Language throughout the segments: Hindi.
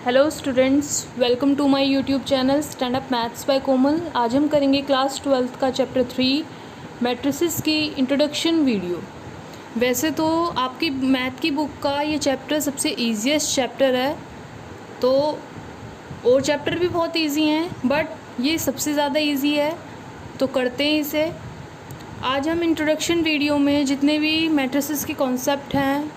Hello students, welcome to my YouTube channel stand up maths by Komal. आज हम करेंगे क्लास 12th का चैप्टर 3 मैट्रिसेस की इंट्रोडक्शन वीडियो। वैसे तो आपकी मैथ की बुक का ये चैप्टर सबसे ईजीएस्ट चैप्टर है, तो और चैप्टर भी बहुत इजी हैं बट ये सबसे ज़्यादा इजी है, तो करते हैं इसे। आज हम इंट्रोडक्शन वीडियो में जितने भी मैट्रिसेस के कॉन्सेप्ट हैं,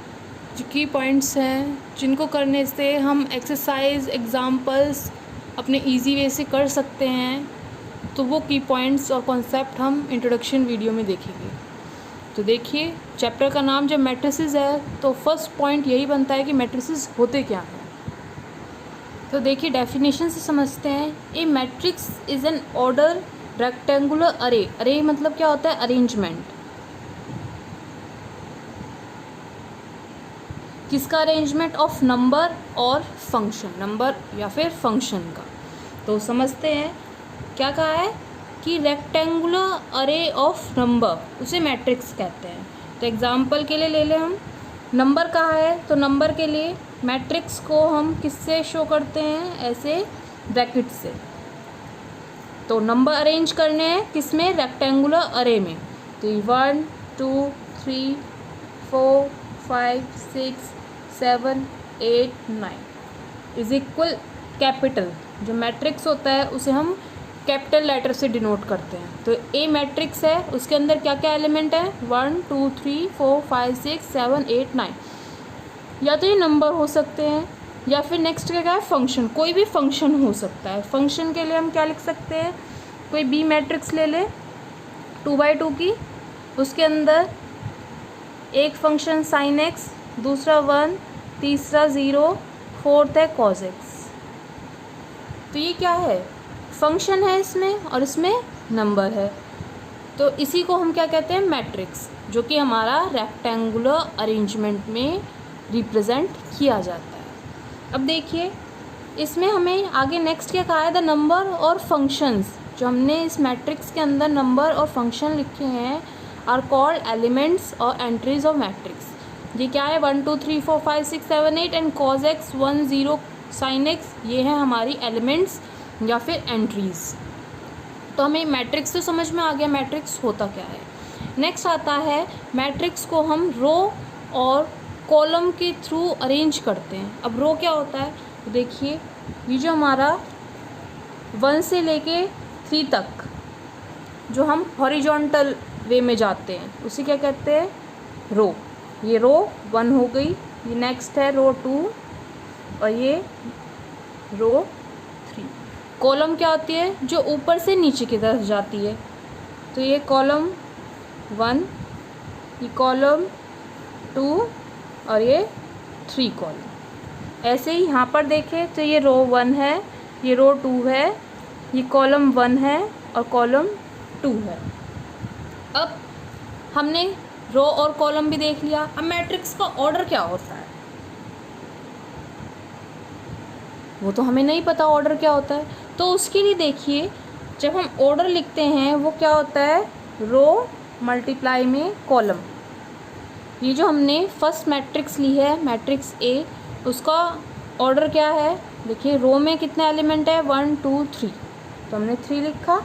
जो की पॉइंट्स हैं, जिनको करने से हम एक्सरसाइज एग्ज़ाम्पल्स अपने इजी वे से कर सकते हैं, तो वो की पॉइंट्स और कॉन्सेप्ट हम इंट्रोडक्शन वीडियो में देखेंगे। तो देखिए, चैप्टर का नाम जब मैट्रिसेस है तो फर्स्ट पॉइंट यही बनता है कि मैट्रिसेस होते क्या हैं। तो देखिए, डेफिनेशन से समझते हैं। A matrix is an order rectangular array. Array मतलब क्या होता है? अरेंजमेंट। किसका? अरेंजमेंट ऑफ नंबर और फंक्शन, नंबर या फिर फंक्शन का। तो समझते हैं क्या कहा है कि रेक्टेंगुलर अरे ऑफ नंबर, उसे मैट्रिक्स कहते हैं। तो एग्जांपल के लिए ले लें हम, नंबर कहा है तो नंबर के लिए मैट्रिक्स को हम किससे शो करते हैं? ऐसे ब्रैकेट से। तो नंबर अरेंज करने हैं किसमें? रेक्टेंगुलर अरे में। तो 1 2 3 4 5 6 7 8 9 इज इक्वल कैपिटल। जो मैट्रिक्स होता है उसे हम कैपिटल लेटर से डिनोट करते हैं। तो ए मैट्रिक्स है, उसके अंदर क्या क्या एलिमेंट है? 1 2 3 4 5 6 7 8 9। या तो ये नंबर हो सकते हैं या फिर नेक्स्ट क्या है? फंक्शन। कोई भी फंक्शन हो सकता है। फंक्शन के लिए हम क्या लिख सकते हैं? कोई बी मैट्रिक्स ले ले 2/2 की, उसके अंदर एक फंक्शन साइन एक्स, दूसरा 1, तीसरा 0, फोर्थ है कॉस एक्स। तो ये क्या है? फंक्शन है इसमें और इसमें नंबर है। तो इसी को हम क्या कहते हैं? मैट्रिक्स, जो कि हमारा रेक्टेंगुलर अरेंजमेंट में रिप्रेजेंट किया जाता है। अब देखिए, इसमें हमें आगे नेक्स्ट क्या कहा है? द नंबर और फंक्शंस। जो हमने इस मैट्रिक्स के अंदर नंबर और फंक्शन लिखे हैं आर कॉल्ड एलिमेंट्स और एंट्रीज ऑफ मैट्रिक्स। ये क्या है? 1 2 3 4 5 6 7 8 and cos x 1 0 sine x, ये है हमारी एलिमेंट्स या फिर एंट्रीज। तो हमें मैट्रिक्स तो समझ में आ गया मैट्रिक्स होता क्या है। नेक्स्ट आता है, मैट्रिक्स को हम रो और कॉलम के थ्रू अरेंज करते हैं। अब रो क्या होता है? तो देखिए, ये जो हमारा 1 से लेके 3 तक जो हम हॉरिजॉन्टल वे में जाते हैं उसे क्या कहते हैं? रो। ये रो 1 हो गई, ये नेक्स्ट है रो 2 और ये रो 3। कॉलम क्या होती है? जो ऊपर से नीचे की तरफ जाती है। तो ये कॉलम 1, ये कॉलम 2 और ये 3 कॉलम। ऐसे ही यहाँ पर देखें तो ये रो 1 है, ये रो 2 है, ये कॉलम 1 है और कॉलम 2 है। अब हमने रो और कॉलम भी देख लिया। अब मैट्रिक्स का ऑर्डर क्या होता है वो तो हमें नहीं पता ऑर्डर क्या होता है। तो उसके लिए देखिए, जब हम ऑर्डर लिखते हैं वो क्या होता है? रो मल्टीप्लाई में कॉलम। ये जो हमने फर्स्ट मैट्रिक्स ली है, मैट्रिक्स ए, उसका ऑर्डर क्या है? देखिए, रो में कितने एलिमेंट है? 1 2 3, तो हमने 3 लिखा।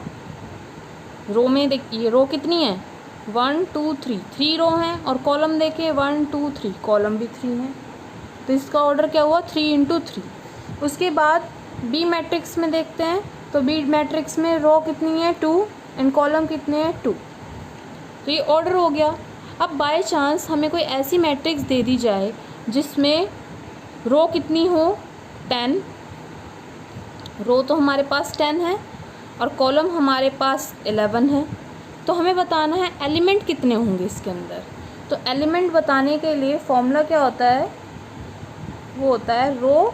रो में देखिए रो कितनी है? 1 2 3, 3 रो हैं और कॉलम देखिए 1 2 3, कॉलम भी 3 है। तो इसका ऑर्डर क्या हुआ? 3 × 3। उसके बाद बी मैट्रिक्स में देखते हैं, तो बी मैट्रिक्स में रो कितनी है? 2 एंड कॉलम कितने हैं? 2। तो ये ऑर्डर हो गया। अब बाय चांस हमें कोई ऐसी मैट्रिक्स दे दी जाए जिसमें रो कितनी हो? 10। रो तो हमारे पास 10 है और कॉलम हमारे पास 11 है। तो हमें बताना है एलिमेंट कितने होंगे इसके अंदर। तो एलिमेंट बताने के लिए फॉर्मूला क्या होता है? वो होता है रो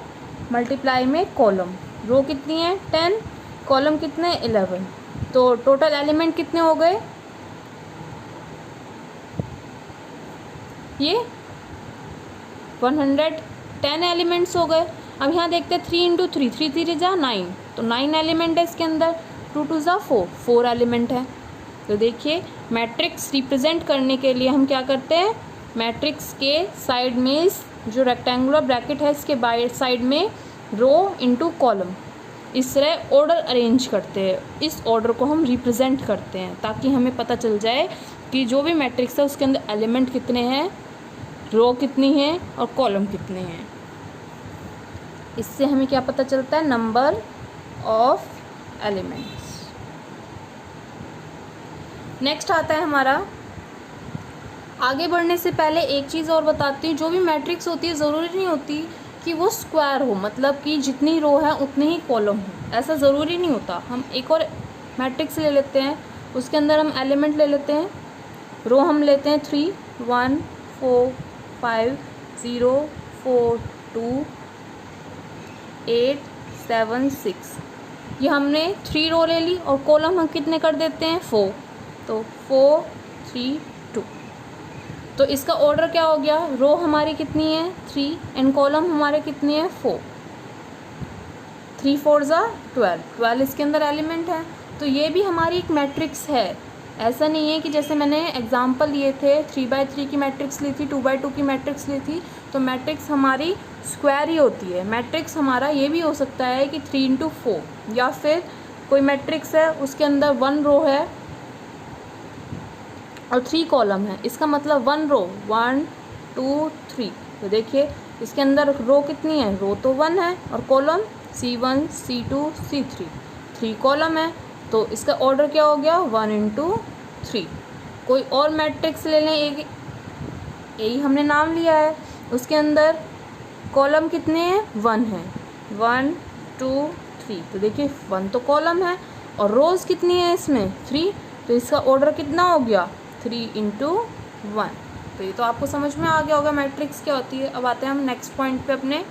मल्टीप्लाई में कॉलम। रो कितनी है? 10, कॉलम कितने? 11। तो टोटल एलिमेंट कितने हो गए? ये 110 एलिमेंट्स हो गए। अब यहाँ देखते हैं 3 × 3, 3 3 जा 9, तो 9 एलिमेंट है इसके अंदर। 2 2 जा 4, 4 एलिमेंट है। तो देखिए, मैट्रिक्स रिप्रेजेंट करने के लिए हम क्या करते हैं? मैट्रिक्स के साइड में जो रेक्टेंगुलर ब्रैकेट है इसके बाई साइड में रो इनटू कॉलम, इस तरह ऑर्डर अरेंज करते हैं। इस ऑर्डर को हम रिप्रेजेंट करते हैं ताकि हमें पता चल जाए कि जो भी मैट्रिक्स है उसके अंदर एलिमेंट कितने हैं, रो कितनी है और कॉलम कितने हैं। इससे हमें क्या पता चलता है, नंबर ऑफ एलिमेंट्स। नेक्स्ट आता है हमारा, आगे बढ़ने से पहले एक चीज़ और बताती हूँ, जो भी मैट्रिक्स होती है ज़रूरी नहीं होती कि वो स्क्वायर हो, मतलब कि जितनी रो है उतने ही कॉलम हो, ऐसा ज़रूरी नहीं होता। हम एक और मैट्रिक्स ले लेते हैं, उसके अंदर हम एलिमेंट ले लेते हैं, रो हम लेते हैं 3 1 4 5 0 4 2 8 7 6, ये हमने 3 रो ले ली और कॉलम हम कितने कर देते हैं 4, तो 4 3 2। तो इसका ऑर्डर क्या हो गया, रो हमारी कितनी है 3 एंड कॉलम हमारे कितनी है 4, 3 4 ज़ा 12, 12 इसके अंदर एलिमेंट है। तो ये भी हमारी एक मैट्रिक्स है। ऐसा नहीं है कि जैसे मैंने एग्जांपल लिए थे 3x3 की मैट्रिक्स ली थी, 2x2 की मैट्रिक्स ली थी, तो मैट्रिक्स हमारी स्क्वायर ही होती है। मैट्रिक्स हमारा ये भी हो सकता है कि 3 × 4, या फिर कोई मैट्रिक्स है उसके अंदर 1 रो है और 3 कॉलम है, इसका मतलब 1 रो 1 2 3। तो देखिए इसके अंदर रो कितनी है, रो तो 1 है और column C1 C2 C3, 3 column है। तो इसका ऑर्डर क्या हो गया 1 × 3। कोई और मैट्रिक्स ले लें, एक यही हमने नाम लिया है, उसके अंदर कॉलम कितने हैं 1 है, 1 2 3। तो देखिए 1 तो कॉलम है और रोज़ कितनी है इसमें 3, तो इसका ऑर्डर कितना हो गया 3 × 1। तो ये तो आपको समझ में आ गया होगा मैट्रिक्स क्या होती है। अब आते हैं हम नेक्स्ट पॉइंट पे अपने।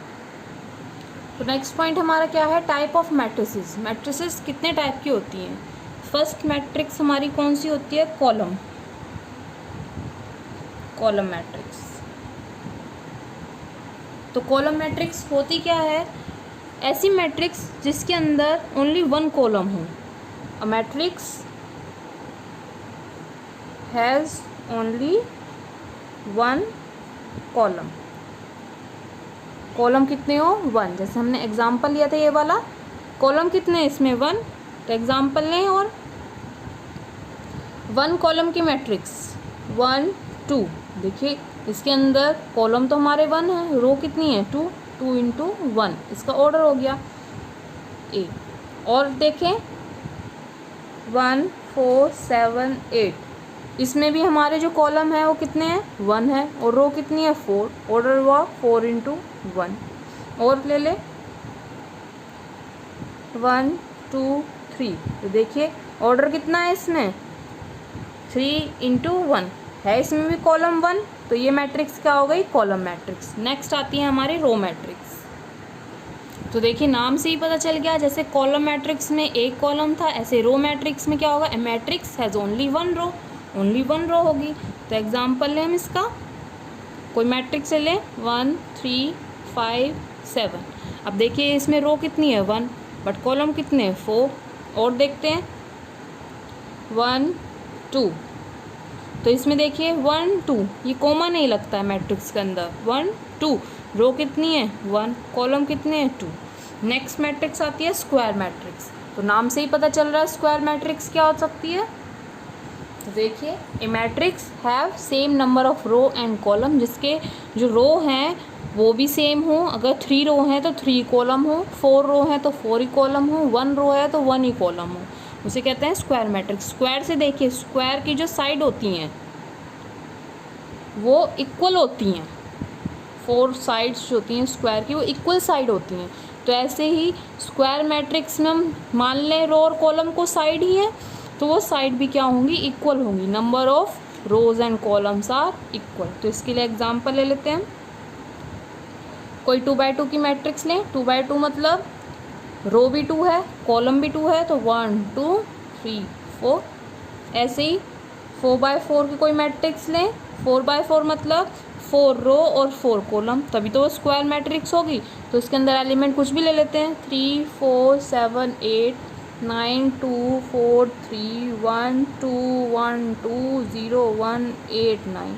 तो नेक्स्ट पॉइंट हमारा क्या है, टाइप ऑफ मैट्रिसेस। मैट्रिसेस कितने टाइप की होती हैं। फर्स्ट मैट्रिक्स हमारी कौन सी होती है, कॉलम, कॉलम मैट्रिक्स। तो कॉलम मैट्रिक्स होती क्या है, ऐसी मैट्रिक्स जिसके अंदर ओनली 1 कॉलम हो। A matrix has only 1 column. Column कितने हो 1, जैसे हमने एग्जाम्पल लिया था ये वाला, कॉलम कितने इसमें 1, तो एग्जाम्पल लें और 1 कॉलम की मैट्रिक्स 1 2। देखिए इसके अंदर कॉलम तो हमारे 1 है, रो कितनी है 2, 2 × 1, इसका ऑर्डर हो गया ए। और देखें 1 4 7 8, इसमें भी हमारे जो कॉलम है वो कितने हैं 1 है और रो कितनी है 4, ऑर्डर हुआ 4 × 1। और ले ले 1 2 3, तो देखिए ऑर्डर कितना है इसमें 3 × 1 है, इसमें भी कॉलम 1, तो ये मैट्रिक्स क्या हो गई, कॉलम मैट्रिक्स। नेक्स्ट आती है हमारी रो मैट्रिक्स। तो देखिए नाम से ही पता चल गया, जैसे कॉलम मैट्रिक्स में एक कॉलम था, ऐसे रो मैट्रिक्स में क्या होगा, a matrix has only 1 row, only 1 row होगी। तो एग्जाम्पल लें हम इसका, कोई मैट्रिक्स ले लें 1 3 5 7। अब देखिए इसमें रो कितनी है 1, बट कॉलम कितने हैं 4। और देखते हैं 1 2, तो इसमें देखिए 1 2, ये कॉमा नहीं लगता है मैट्रिक्स के अंदर, 1 2, रो कितनी है 1, कॉलम कितने हैं 2। नेक्स्ट मैट्रिक्स आती है स्क्वायर मैट्रिक्स। तो नाम से ही पता चल रहा है स्क्वायर मैट्रिक्स क्या हो सकती है। तो देखिए a matrix have same number of row and column, जिसके जो रो हैं वो भी सेम हो। अगर 3 रो हैं तो 3 कॉलम हो, 4 रो हैं तो 4 ही कॉलम हो, 1 रो है तो 1 ही कॉलम हो, उसे कहते हैं स्क्वायर मैट्रिक्स। स्क्वायर से देखिए स्क्वायर की जो साइड होती हैं वो इक्वल होती हैं, 4 साइड्स जो होती हैं स्क्वायर की वो इक्वल साइड होती हैं। तो ऐसे ही स्क्वायर मैट्रिक्स में हम मान लें रो और कॉलम को साइड ही है, तो वो साइड भी क्या होंगी, इक्वल होंगी। Number of rows and columns are equal. तो इसके लिए एग्जांपल ले लेते हैं, कोई 2x2 की मैट्रिक्स लें। 2x2 मतलब रो भी 2 है, कॉलम भी 2 है, तो 1 2 3 4। ऐसे ही 4x4 की कोई मैट्रिक्स लें, 4x4 मतलब 4 रो और 4 कॉलम, तभी तो वो स्क्वायर मैट्रिक्स होगी। तो इसके अंदर एलिमेंट कुछ भी ले लेते हैं, 3 4 7 8 9 2 4 3 1 2 1 2 0 1 8 9।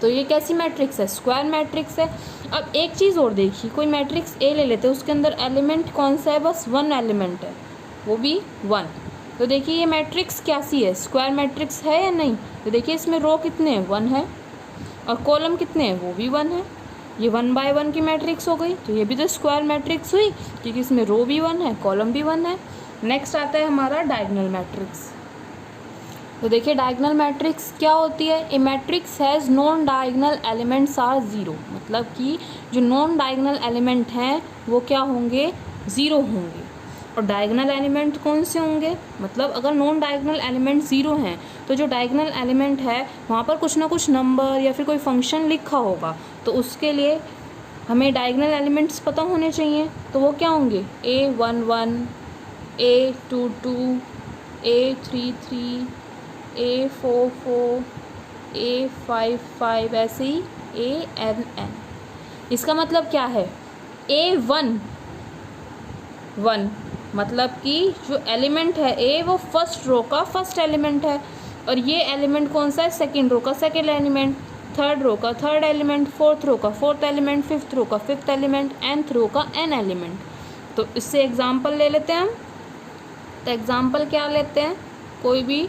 तो ये कैसी मैट्रिक्स है? स्क्वायर मैट्रिक्स है। अब एक चीज़ और देखिए, कोई मैट्रिक्स ए ले लेते हैं, उसके अंदर एलिमेंट कौन सा है? बस वन एलिमेंट है, वो भी वन। तो देखिए ये मैट्रिक्स कैसी है? स्क्वायर मैट्रिक्स है या नहीं? तो देखिए इसमें रो कितने हैं? वन है, और कॉलम कितने हैं? वो भी वन है। ये 1 by 1 की मैट्रिक्स हो गई, तो ये भी तो स्क्वायर मैट्रिक्स हुई, क्योंकि इसमें रो भी वन है, कॉलम भी वन है। नेक्स्ट आता है हमारा डायगोनल मैट्रिक्स। तो देखिए डायगोनल मैट्रिक्स क्या होती है? A matrix has non diagonal elements are zero, मतलब कि जो नॉन डायगोनल एलिमेंट हैं वो क्या होंगे? ज़ीरो होंगे। और डायगोनल एलिमेंट कौन से होंगे? मतलब अगर नॉन डायगोनल एलिमेंट ज़ीरो हैं तो जो डायगोनल एलिमेंट है वहाँ पर कुछ ना कुछ नंबर या फिर कोई फंक्शन लिखा होगा, तो उसके लिए हमें डायगोनल एलिमेंट्स पता होने चाहिए। तो वो क्या होंगे? A11, A22, A33, A44, A55, ऐसे ही ANN। इसका मतलब क्या है? A1 मतलब कि जो एलिमेंट है ए, वो फर्स्ट रो का फर्स्ट एलिमेंट है, और ये एलिमेंट कौन सा है? सेकेंड रो का सेकेंड एलिमेंट, थर्ड रो का थर्ड एलिमेंट, फोर्थ रो का फोर्थ एलिमेंट, फिफ्थ रो का फिफ्थ एलिमेंट, nth रो का n एलिमेंट। तो इससे एग्जांपल ले लेते हैं हम। तो एग्जांपल क्या लेते हैं? कोई भी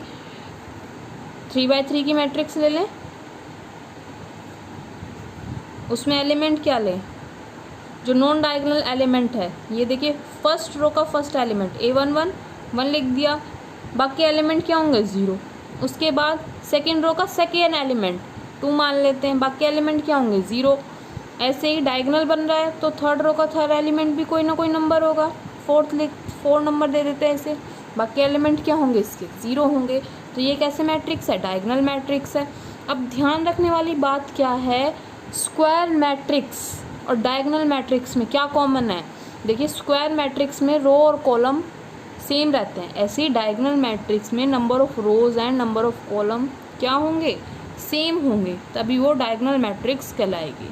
3 by 3 की मैट्रिक्स ले लें, उसमें एलिमेंट क्या लें? जो नॉन डायगोनल एलिमेंट है, ये देखिए फर्स्ट रो का फर्स्ट एलिमेंट A11 1 लिख दिया, बाकी एलिमेंट क्या होंगे? ज़ीरो। उसके बाद सेकेंड रो का सेकेंड एलिमेंट 2 मान लेते हैं, बाकी एलिमेंट क्या होंगे? ज़ीरो। ऐसे ही डायगोनल बन रहा है तो थर्ड रो का थर्ड एलिमेंट भी कोई ना कोई नंबर होगा, 4 नंबर दे देते हैं ऐसे, बाकी एलिमेंट क्या होंगे? इसके ज़ीरो होंगे। तो ये कैसे मैट्रिक्स है? डायगोनल मैट्रिक्स है। अब ध्यान रखने वाली बात क्या है? स्क्वायर मैट्रिक्स और डायगोनल मैट्रिक्स में क्या कॉमन है? देखिए स्क्वायर मैट्रिक्स में रो और कॉलम सेम रहते हैं, ऐसे ही डायगोनल मैट्रिक्स में number of rows and number of column क्या होंगे? सेम होंगे, तभी वो डायगोनल मैट्रिक्स कहलाएगी।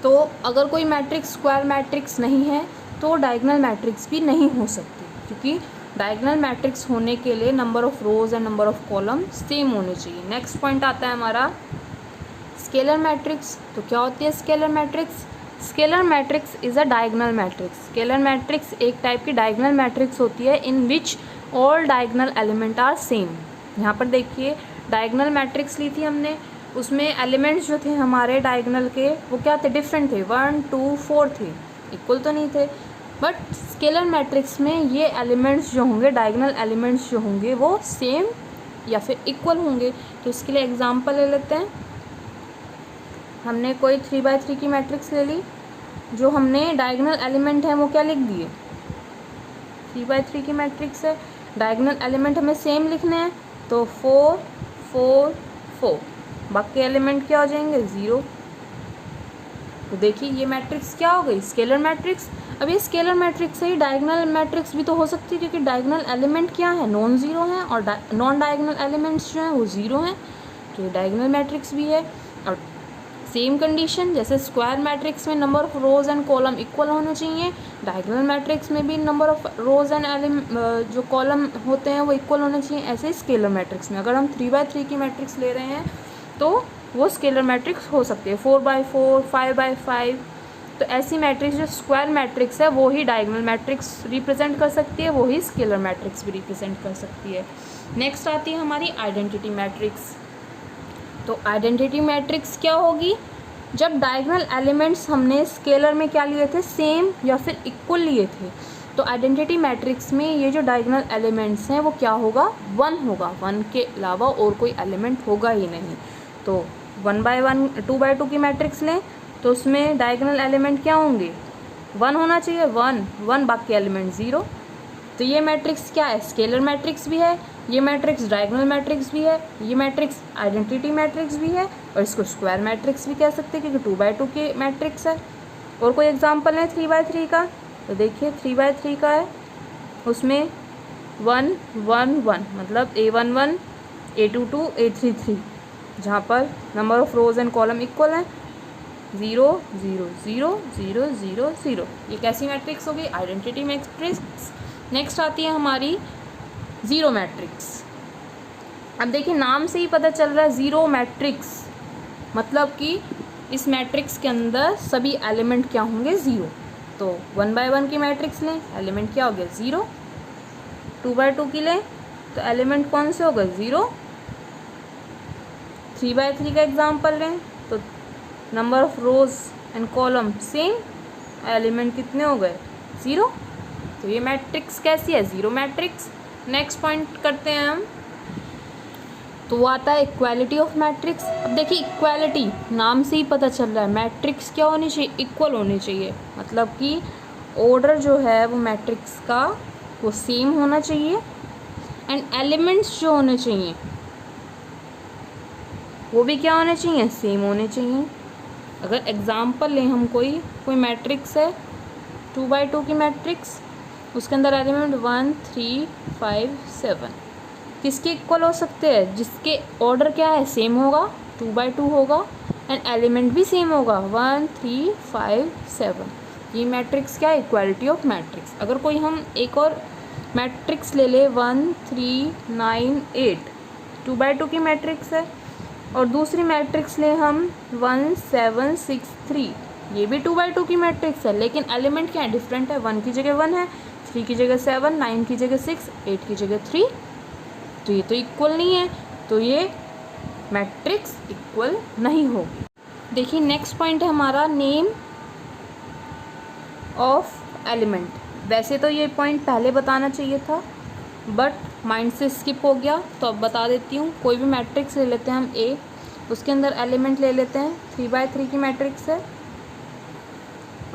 तो अगर कोई मैट्रिक्स स्क्वायर मैट्रिक्स नहीं है तो डायगोनल मैट्रिक्स भी नहीं हो सकती, क्योंकि डायगोनल मैट्रिक्स होने के लिए number of rows and number of column same होने चाहिए। नेक्स्ट पॉइंट आता है हमारा स्केलर मैट्रिक्स। तो क्या होती है scalar matrix? Scalar matrix is a diagonal matrix. Scalar matrix एक टाइप की डायगोनल मैट्रिक्स होती है in which all diagonal element are same. यहाँ पर देखिए डायगोनल मैट्रिक्स ली थी हमने, उसमें एलिमेंट्स जो थे हमारे डायगोनल के वो क्या थे? डिफरेंट थे, 1 2 4 थे, इक्वल तो नहीं थे। बट स्केलर मैट्रिक्स में ये एलिमेंट्स जो होंगे, डायगोनल एलिमेंट्स जो होंगे वो सेम या फिर इक्वल होंगे। तो इसके लिए एग्जांपल ले लेते हैं। हमने कोई 3 by 3 की मैट्रिक्स ले ली, जो हमने डायगोनल एलिमेंट हैं वो क्या लिख दिए? 3 by 3 की मैट्रिक्स है, डायगोनल एलिमेंट हमें सेम लिखने हैं, तो 4 4 4, बाकी एलिमेंट क्या हो जाएंगे? ज़ीरो। तो देखिए ये मैट्रिक्स क्या हो गई? Scalar matrix. अब ये स्केलर मैट्रिक्स से ही डायगोनल मैट्रिक्स भी तो हो सकती है, क्योंकि डायगोनल एलिमेंट क्या है? नॉन ज़ीरो हैं, और नॉन डायगोनल एलिमेंट्स जो हैं वो ज़ीरो हैं, तो ये डायगोनल मैट्रिक्स भी है। और सेम कंडीशन जैसे स्क्वायर मैट्रिक्स में number of rows and column equal होने चाहिए, डायगोनल मैट्रिक्स में भी नंबर ऑफ रोज एंड जो कॉलम होते हैं वो इक्वल होने चाहिए। ऐसे ही स्केलर मैट्रिक्स में अगर हम 3 by 3 की मैट्रिक्स ले रहे हैं तो वो स्केलर मैट्रिक्स हो सकती है, 4 by 4, 5 by 5। तो ऐसी मैट्रिक्स जो स्क्वायर मैट्रिक्स है वो ही डायगोनल मैट्रिक्स रिप्रेजेंट कर सकती है, वो ही स्केलर मैट्रिक्स भी रिप्रेजेंट कर सकती है। नेक्स्ट आती है हमारी आइडेंटिटी मैट्रिक्स। तो आइडेंटिटी मैट्रिक्स क्या होगी? जब डायगोनल एलिमेंट्स हमने स्केलर में क्या लिए थे? सेम या फिर इक्वल लिए थे। तो आइडेंटिटी मैट्रिक्स में ये जो डायगोनल एलिमेंट्स हैं वो क्या होगा? 1 होगा, 1 के अलावा और कोई एलिमेंट होगा ही नहीं। तो 1 by 1 2 by 2 की मैट्रिक्स लें तो उसमें डायगोनल एलिमेंट क्या होंगे? 1 होना चाहिए, 1 बाकी एलिमेंट ज़ीरो। तो ये मैट्रिक्स क्या है? स्केलर मैट्रिक्स भी है, ये मैट्रिक्स डायगोनल मैट्रिक्स भी है, ये मैट्रिक्स आइडेंटिटी मैट्रिक्स भी है, और इसको स्क्वायर मैट्रिक्स भी कह सकते हैं क्योंकि 2 by 2 की मैट्रिक्स है। और कोई एग्जांपल है 3 by 3 का? तो देखिए 3 by 3 का है, उसमें 1 1 1 मतलब A11 A22 A33, जहाँ पर number of rows and column equal हैं, 0 0 0 0 0 0। ये कैसी मैट्रिक्स होगी? Identity matrix. नेक्स्ट आती है हमारी ज़ीरो मैट्रिक्स। अब देखिए नाम से ही पता चल रहा है ज़ीरो मैट्रिक्स, मतलब कि इस मैट्रिक्स के अंदर सभी एलिमेंट क्या होंगे, ज़ीरो। तो 1 बाय 1 की मैट्रिक्स लें, एलिमेंट क्या हो गया, ज़ीरो। 2 बाय 2 की लें तो एलिमेंट कौन से होगा, ज़ीरो। 3 बाय 3 का एग्जाम्पल लें तो number of rows and column same, element कितने हो गए, ज़ीरो। तो ये मैट्रिक्स कैसी है, ज़ीरो मैट्रिक्स। नेक्स्ट पॉइंट करते हैं हम, तो वो आता है इक्वालिटी ऑफ मैट्रिक्स। अब देखिए इक्वालिटी नाम से ही पता चल रहा है, मैट्रिक्स क्या होनी चाहिए, इक्वल होनी चाहिए, मतलब कि ऑर्डर जो है वो मैट्रिक्स का वो सेम होना चाहिए, एंड एलिमेंट्स जो होने चाहिए वो भी क्या होने चाहिए, सेम होने चाहिए। अगर एग्जाम्पल लें हम, कोई मैट्रिक्स है 2 बाय 2 की मैट्रिक्स, उसके अंदर एलिमेंट 1 3 5 7 किसके इक्वल हो सकते हैं, जिसके ऑर्डर क्या है, सेम होगा, 2 बाय 2 होगा, एंड एलिमेंट भी सेम होगा, 1 3 5 7। ये मैट्रिक्स क्या है, इक्वालिटी ऑफ मैट्रिक्स। अगर कोई हम एक और मैट्रिक्स ले ले 1 3 9 8, 2 बाय 2 की मैट्रिक्स है, और दूसरी मैट्रिक्स ले हम 1 7 6 3, ये भी 2 बाय 2 की मैट्रिक्स है, लेकिन एलिमेंट क्या है, डिफरेंट है, 1 की जगह 1 है, 3 की जगह 7, 9 की जगह 6, 8 की जगह 3। तो ये तो इक्वल नहीं है, तो ये मैट्रिक्स इक्वल नहीं होगी। देखिए नेक्स्ट पॉइंट है हमारा नेम ऑफ एलिमेंट। वैसे तो ये पॉइंट पहले बताना चाहिए था, बट माइंड से स्किप हो गया, तो अब बता देती हूँ। कोई भी मैट्रिक्स ले लेते हैं हम ए, उसके अंदर एलिमेंट ले लेते हैं 3 बाय 3 की मैट्रिक्स है,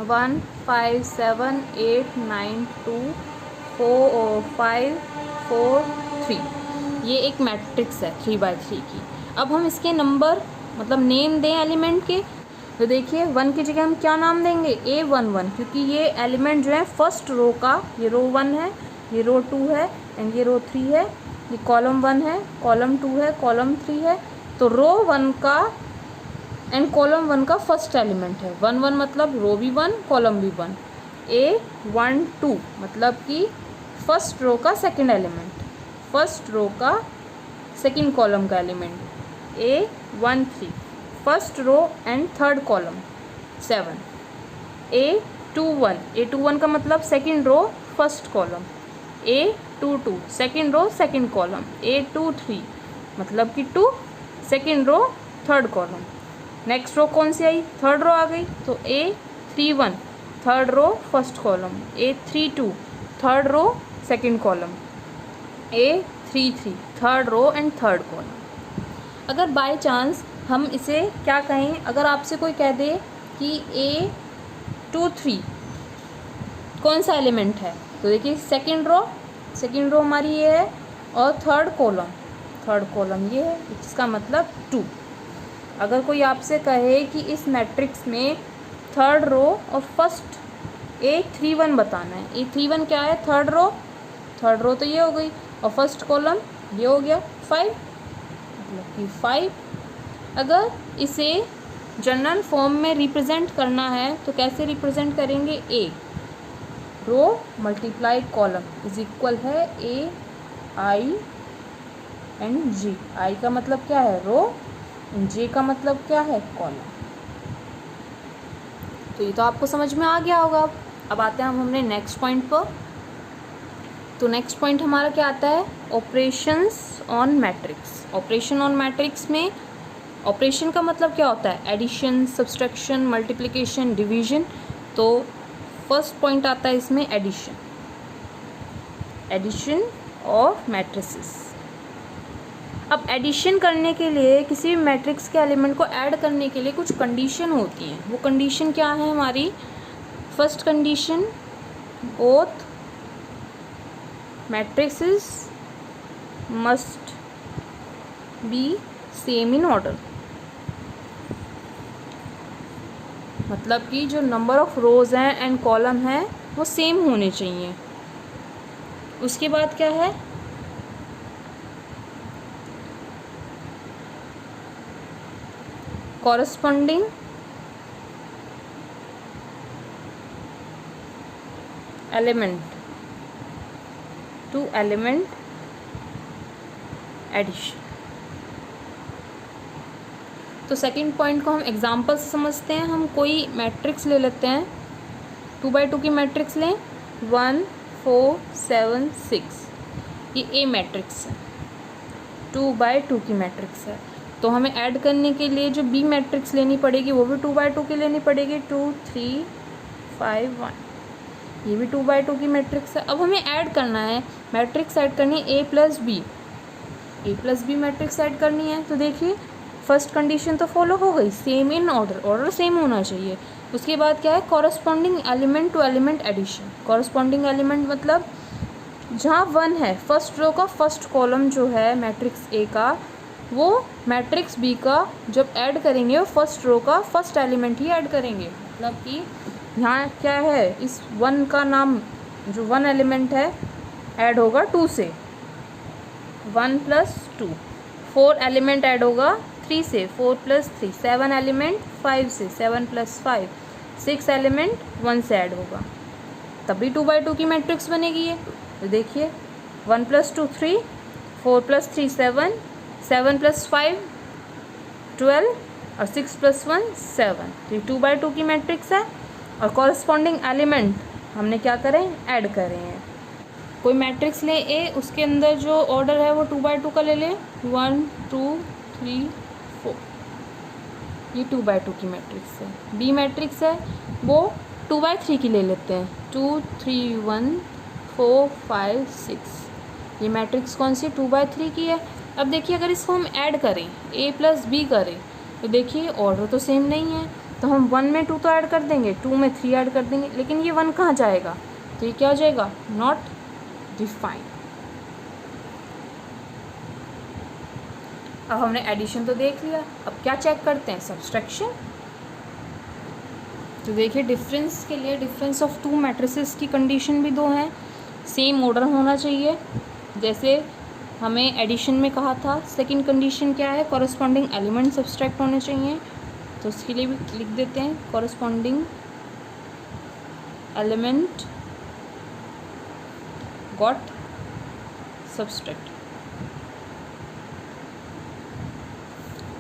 1 5 7 8 9 2 4 5 4 3, ये एक मैट्रिक्स है 3 बाय 3 की। अब हम इसके नंबर मतलब नेम दें एलिमेंट के, तो देखिए 1 की जगह हम क्या नाम देंगे, A11, क्योंकि ये एलिमेंट जो है फर्स्ट रो का, ये रो 1 है, ये रो 2 है, एंड ये रो 3 है, ये कॉलम 1 है, कॉलम 2 है, कॉलम 3 है। तो रो 1 का एंड कॉलम 1 का फर्स्ट एलिमेंट है 1 1, मतलब रो भी 1 कॉलम भी 1। A12 मतलब कि फर्स्ट रो का सेकंड एलिमेंट, फर्स्ट रो का सेकंड कॉलम का element. A13 first row and third column 7। A21 का मतलब second row first column. A22 second row second column. A23 मतलब कि 2 second row third column. Next row कौन सी आई, थर्ड रो आ गई, तो A31 third row first column. A32 third row second column. A33 third row and third column. अगर बाय चांस हम इसे क्या कहें, अगर आपसे कोई कह दे कि A23 कौन सा एलिमेंट है, तो देखिए सेकंड रो हमारी ये है, और थर्ड कॉलम ये है, इसका मतलब 2। अगर कोई आपसे कहे कि इस मैट्रिक्स में थर्ड रो और फर्स्ट A31 बताना है, A31 क्या है, थर्ड रो तो ये हो गई, और फर्स्ट कॉलम ये हो गया 5, मतलब कि 5। अगर इसे जनरल फॉर्म में रिप्रेजेंट करना है तो कैसे रिप्रेजेंट करेंगे, ए row multiply column is equal है AI एंड G। आई का मतलब क्या है, रो, जे का मतलब क्या है, कॉलम। तो ये तो आपको समझ में आ गया होगा। अब आते हैं हम हमने नेक्स्ट पॉइंट पर। तो नेक्स्ट पॉइंट हमारा क्या आता है, operations on matrix. Operation on matrix में ऑपरेशन का मतलब क्या होता है, एडिशन, सब्सट्रैक्शन, मल्टीप्लिकेशन, डिवीजन। तो फर्स्ट पॉइंट आता है इसमें एडिशन ऑफ मैट्रिसेस। अब एडिशन करने के लिए, किसी भी मैट्रिक्स के एलिमेंट को ऐड करने के लिए कुछ कंडीशन होती हैं। वो कंडीशन क्या है हमारी, first condition, both matrices must be same in order, मतलब कि जो नंबर ऑफ रोज हैं एंड कॉलम हैं वो सेम होने चाहिए। उसके बाद क्या है, corresponding element to element addition. तो सेकंड पॉइंट को हम एग्जांपल से समझते हैं। हम कोई मैट्रिक्स ले लेते हैं, 2x2 की मैट्रिक्स लें, 1 4 7 6, ये ए मैट्रिक्स है, 2x2 की मैट्रिक्स है। तो हमें ऐड करने के लिए जो बी मैट्रिक्स लेनी पड़ेगी वो भी 2x2 की लेनी पड़ेगी, 2 3 5 1, ये भी 2x2 की मैट्रिक्स है। अब हमें ऐड करना है, मैट्रिक्स ऐड करनी है A plus B matrix add करनी है। तो देखिए फर्स्ट कंडीशन तो फॉलो हो गई, सेम इन ऑर्डर सेम होना चाहिए। उसके बाद क्या है, corresponding element to element addition. Corresponding element मतलब जहाँ 1 है, फर्स्ट रो का फर्स्ट कॉलम जो है मैट्रिक्स ए का, वो मैट्रिक्स बी का जब ऐड करेंगे वो फर्स्ट रो का फर्स्ट एलिमेंट ही ऐड करेंगे। मतलब कि यहाँ क्या है, इस 1 का नाम जो 1 एलिमेंट है ऐड होगा 2 से, 1 + 2। 4 एलिमेंट ऐड होगा 3 से, 4 + 3। 7 एलिमेंट 5 से, 7 + 5। 6 एलिमेंट 1 से ऐड होगा, तभी 2x2 की मैट्रिक्स बनेगी ये। तो देखिए 1 + 2 3, 4 + 3 7, 7 + 5 12 और 6 + 1 7। तो ये 2x2 की मैट्रिक्स है। और कॉरस्पॉन्डिंग एलिमेंट हमने क्या करें, ऐड करें हैं। कोई मैट्रिक्स ले ए, उसके अंदर जो ऑर्डर है वो 2x2 का ले लें, 1 2 3 4, ये 2x2 की मैट्रिक्स है। बी मैट्रिक्स है वो 2x3 की ले लेते हैं, 2 3 1 4 5 6, ये मैट्रिक्स कौन सी, 2x3 की है। अब देखिए अगर इसको हम ऐड करें, a + b करें, तो देखिए ऑर्डर तो सेम नहीं है। तो हम 1 में 2 तो ऐड कर देंगे, 2 में 3 ऐड कर देंगे, लेकिन ये 1 कहाँ जाएगा, तो ये क्या हो जाएगा, नॉट डिफाइंड। अब हमने एडिशन तो देख लिया, अब क्या चेक करते हैं, सब्सट्रैक्शन। तो देखिए डिफरेंस के लिए डिफरेंस ऑफ 2 मैट्रिसेस की कंडीशन भी 2 हैं, सेम ऑर्डर होना चाहिए। जैसे हमें एडिशन में कहा था, सेकंड कंडीशन क्या है, कॉरस्पॉन्डिंग एलिमेंट सब्सट्रैक्ट होने चाहिए। तो उसके लिए भी लिख देते हैं, कॉरस्पॉन्डिंग एलिमेंट गॉट सब्सट्रैक्ट।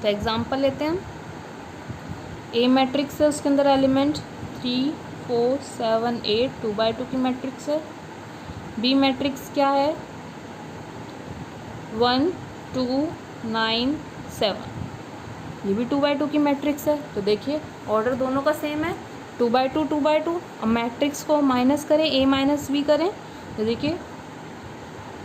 तो एग्जांपल लेते हैं, ए मैट्रिक्स है, उसके अंदर एलिमेंट 3 4 7 8, 2x2 की मैट्रिक्स है। बी मैट्रिक्स क्या है, 1 2 9 7, ये भी 2x2 की मैट्रिक्स है। तो देखिए ऑर्डर दोनों का सेम है, 2x2 2x2। अब मैट्रिक्स को माइनस करें, a - b करें, तो देखिए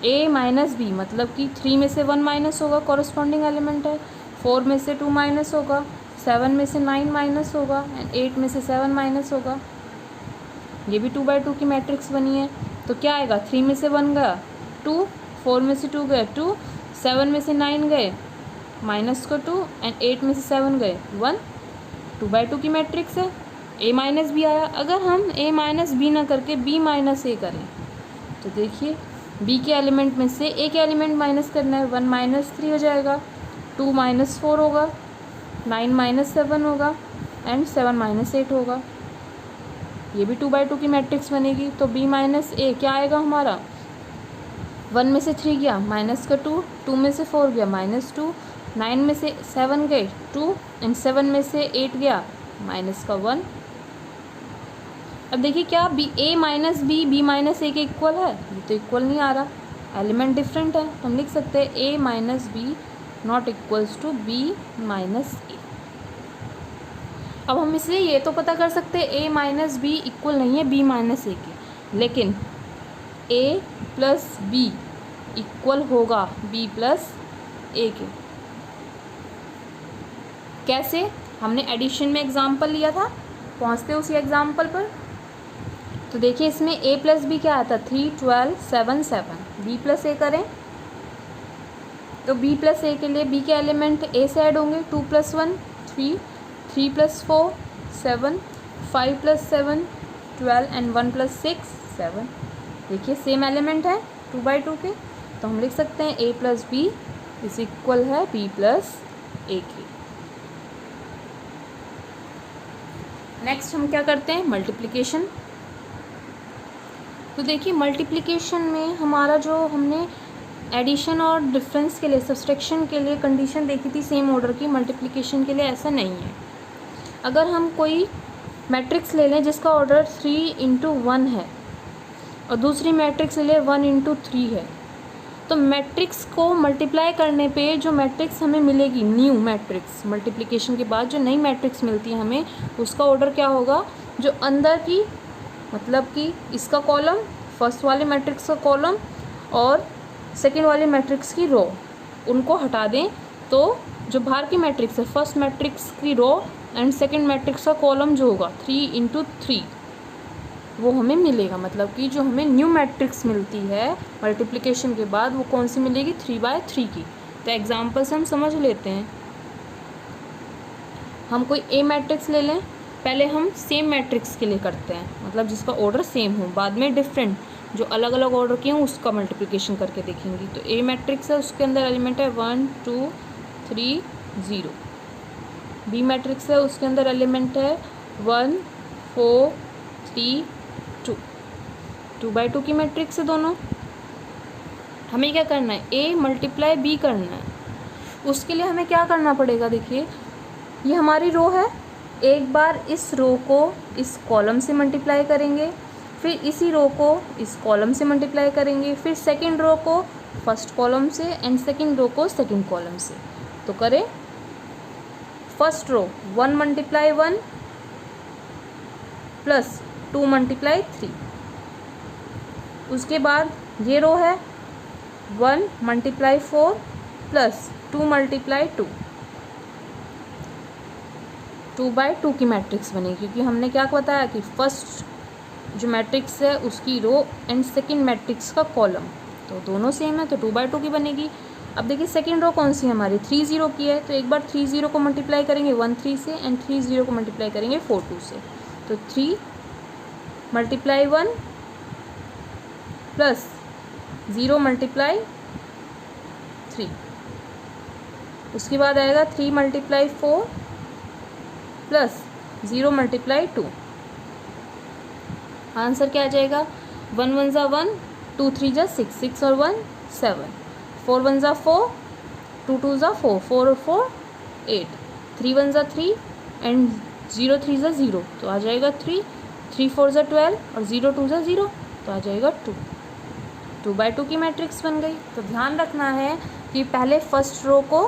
a - b मतलब कि 3 में से 1 माइनस होगा, कॉरस्पॉन्डिंग एलिमेंट है। 4 में से 2 माइनस होगा, 7 में से 9 माइनस होगा, एंड 8 में से 7 माइनस होगा। ये भी 2x2 की मैट्रिक्स बनी है। तो क्या आएगा, 3 में से 1 गया 2, 4 में से 2 गए 2, 7 में से 9 गए -2, एंड 8 में से 7 गए 1। 2x2 की मैट्रिक्स है। a - b आया। अगर हम a - b ना करके b - a करें, तो देखिए b के एलिमेंट में से a के एलिमेंट माइनस करना है, 1 - 3 हो जाएगा, 2 - 4 होगा, 9 - 7 होगा, एंड 7 - 8 होगा। ये भी 2x2 की मैट्रिक्स बनेगी। तो b - a क्या आएगा हमारा, 1 में से 3 गया -2, 2 में से 4 गया -2, 9 में से 7 गए 2, एंड 7 में से 8 गया -1। अब देखिए क्या a - b b - a के इक्वल है, ये तो इक्वल नहीं आ रहा, एलिमेंट डिफरेंट है। तो हम लिख सकते हैं a - b not equals to b - a। अब हम इससे ये तो पता कर सकते हैं a - b इक्वल नहीं है b - a के, लेकिन a + b इक्वल होगा b + a के। कैसे, हमने एडिशन में एग्जाम्पल लिया था, पहुँचते उसी एग्जाम्पल पर। तो देखिए इसमें a + b क्या आता है, 3 12 7 7, b + a करें, तो b + a के लिए b के एलिमेंट a से ऐड होंगे, 2 + 1 3, 3 + 4 7, 5 + 7 12, एंड 1 + 6 7। देखिए सेम एलिमेंट है 2x2 के। तो हम लिख सकते हैं a + b इक्वल है b + a के। नेक्स्ट हम क्या करते हैं, मल्टीप्लिकेशन। तो देखिए मल्टीप्लिकेशन में हमारा जो हमने एडिशन और डिफरेंस के लिए, सब्सट्रैक्शन के लिए कंडीशन देखी थी सेम ऑर्डर की, मल्टीप्लिकेशन के लिए ऐसा नहीं है। अगर हम कोई मैट्रिक्स ले लें जिसका ऑर्डर 3 × 1 है और दूसरी मैट्रिक्स ले लें 1 × 3 है, तो मैट्रिक्स को मल्टीप्लाई करने पे जो मैट्रिक्स हमें मिलेगी, न्यू मैट्रिक्स, मल्टीप्लिकेशन के बाद जो नई मैट्रिक्स मिलती है हमें, उसका ऑर्डर क्या होगा, जो अंदर की मतलब कि इसका कॉलम, फर्स्ट वाले मैट्रिक्स का कॉलम और सेकेंड वाले मैट्रिक्स की रो, उनको हटा दें तो जो बाहर की मैट्रिक्स है, फर्स्ट मैट्रिक्स की रो एंड सेकेंड मैट्रिक्स का कॉलम जो होगा 3 × 3 वो हमें मिलेगा। मतलब कि जो हमें न्यू मैट्रिक्स मिलती है मल्टीप्लिकेशन के बाद वो कौन सी मिलेगी, 3/3 की। तो एग्जांपल से हम समझ लेते हैं। हम कोई ए मैट्रिक्स ले लें, पहले हम सेम मैट्रिक्स के लिए करते हैं, मतलब जिसका ऑर्डर सेम हो, बाद में डिफरेंट जो अलग अलग ऑर्डर के हों उसका मल्टीप्लिकेशन करके देखेंगे। तो ए मैट्रिक्स है, उसके अंदर एलिमेंट है 1 2 3 0। बी मैट्रिक्स है, उसके अंदर एलिमेंट है 1 4 3 2। 2/2 की मैट्रिक्स है दोनों। हमें क्या करना है, ए मल्टीप्लाई बी करना है। उसके लिए हमें क्या करना पड़ेगा, देखिए ये हमारी रो है, एक बार इस रो को इस कॉलम से मल्टीप्लाई करेंगे, फिर इसी रो को इस कॉलम से मल्टीप्लाई करेंगे, फिर सेकंड रो को फर्स्ट कॉलम से एंड सेकंड रो को सेकंड कॉलम से। तो करें, फर्स्ट रो 1 × 1 प्लस 2 × 3। उसके बाद ये रो है 1 × 4 प्लस 2 × 2। 2/2 की मैट्रिक्स बनेगी, क्योंकि हमने क्या बताया कि फर्स्ट जो मैट्रिक्स है उसकी रो एंड सेकंड मैट्रिक्स का कॉलम, तो दोनों सेम है तो 2/2 की बनेगी। अब देखिए सेकंड रो कौन सी है हमारी, 3 0 की है, तो एक बार 3 0 को मल्टीप्लाई करेंगे 1 3 से एंड 3 0 को मल्टीप्लाई करेंगे 4 2 से। तो 3 × 1 प्लस 0 × 3। उसके बाद आएगा 3 × 4 प्लस 0 × 2। आंसर क्या आ जाएगा, 1 1 ज़ा 1, 2 3 ज़ा 6, 6 और 1 7, 4 1 ज़ा 4, 2 2 ज़ा 4, 4 और 4 8, 3 1 ज़ा 3 एंड 0 3 ज़ा 0, तो आ जाएगा 3, 3 4 ज़ा 12 और 0 2 ज़ा 0, तो आ जाएगा 2। 2/2 की मैट्रिक्स बन गई। तो ध्यान रखना है कि पहले फर्स्ट रो को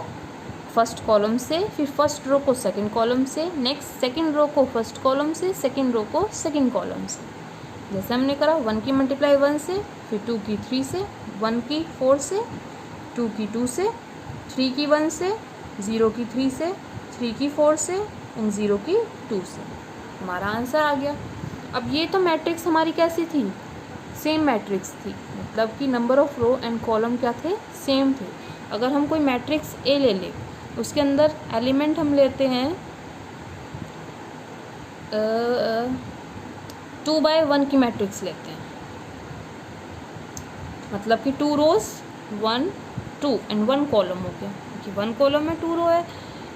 फर्स्ट कॉलम से, फिर फर्स्ट रो को सेकंड कॉलम से, नेक्स्ट सेकंड रो को फर्स्ट कॉलम से, सेकंड रो को सेकंड कॉलम से। जैसे हमने करा 1 की मल्टीप्लाई 1 से, फिर 2 की 3 से, 1 की 4 से, 2 की 2 से, 3 की 1 से, 0 की 3 से, 3 की 4 से एंड 0 की 2 से। हमारा आंसर आ गया। अब ये तो मैट्रिक्स हमारी कैसी थी, सेम मैट्रिक्स थी, मतलब कि number of row and column क्या थे, सेम थे। अगर हम कोई मैट्रिक्स ए ले लें, उसके अंदर एलिमेंट हम लेते हैं 2/1 की मैट्रिक्स लेते हैं, मतलब कि 2 रोज 1 2 एंड 1 कॉलम हो गया, क्योंकि 1 कॉलम में 2 रो है।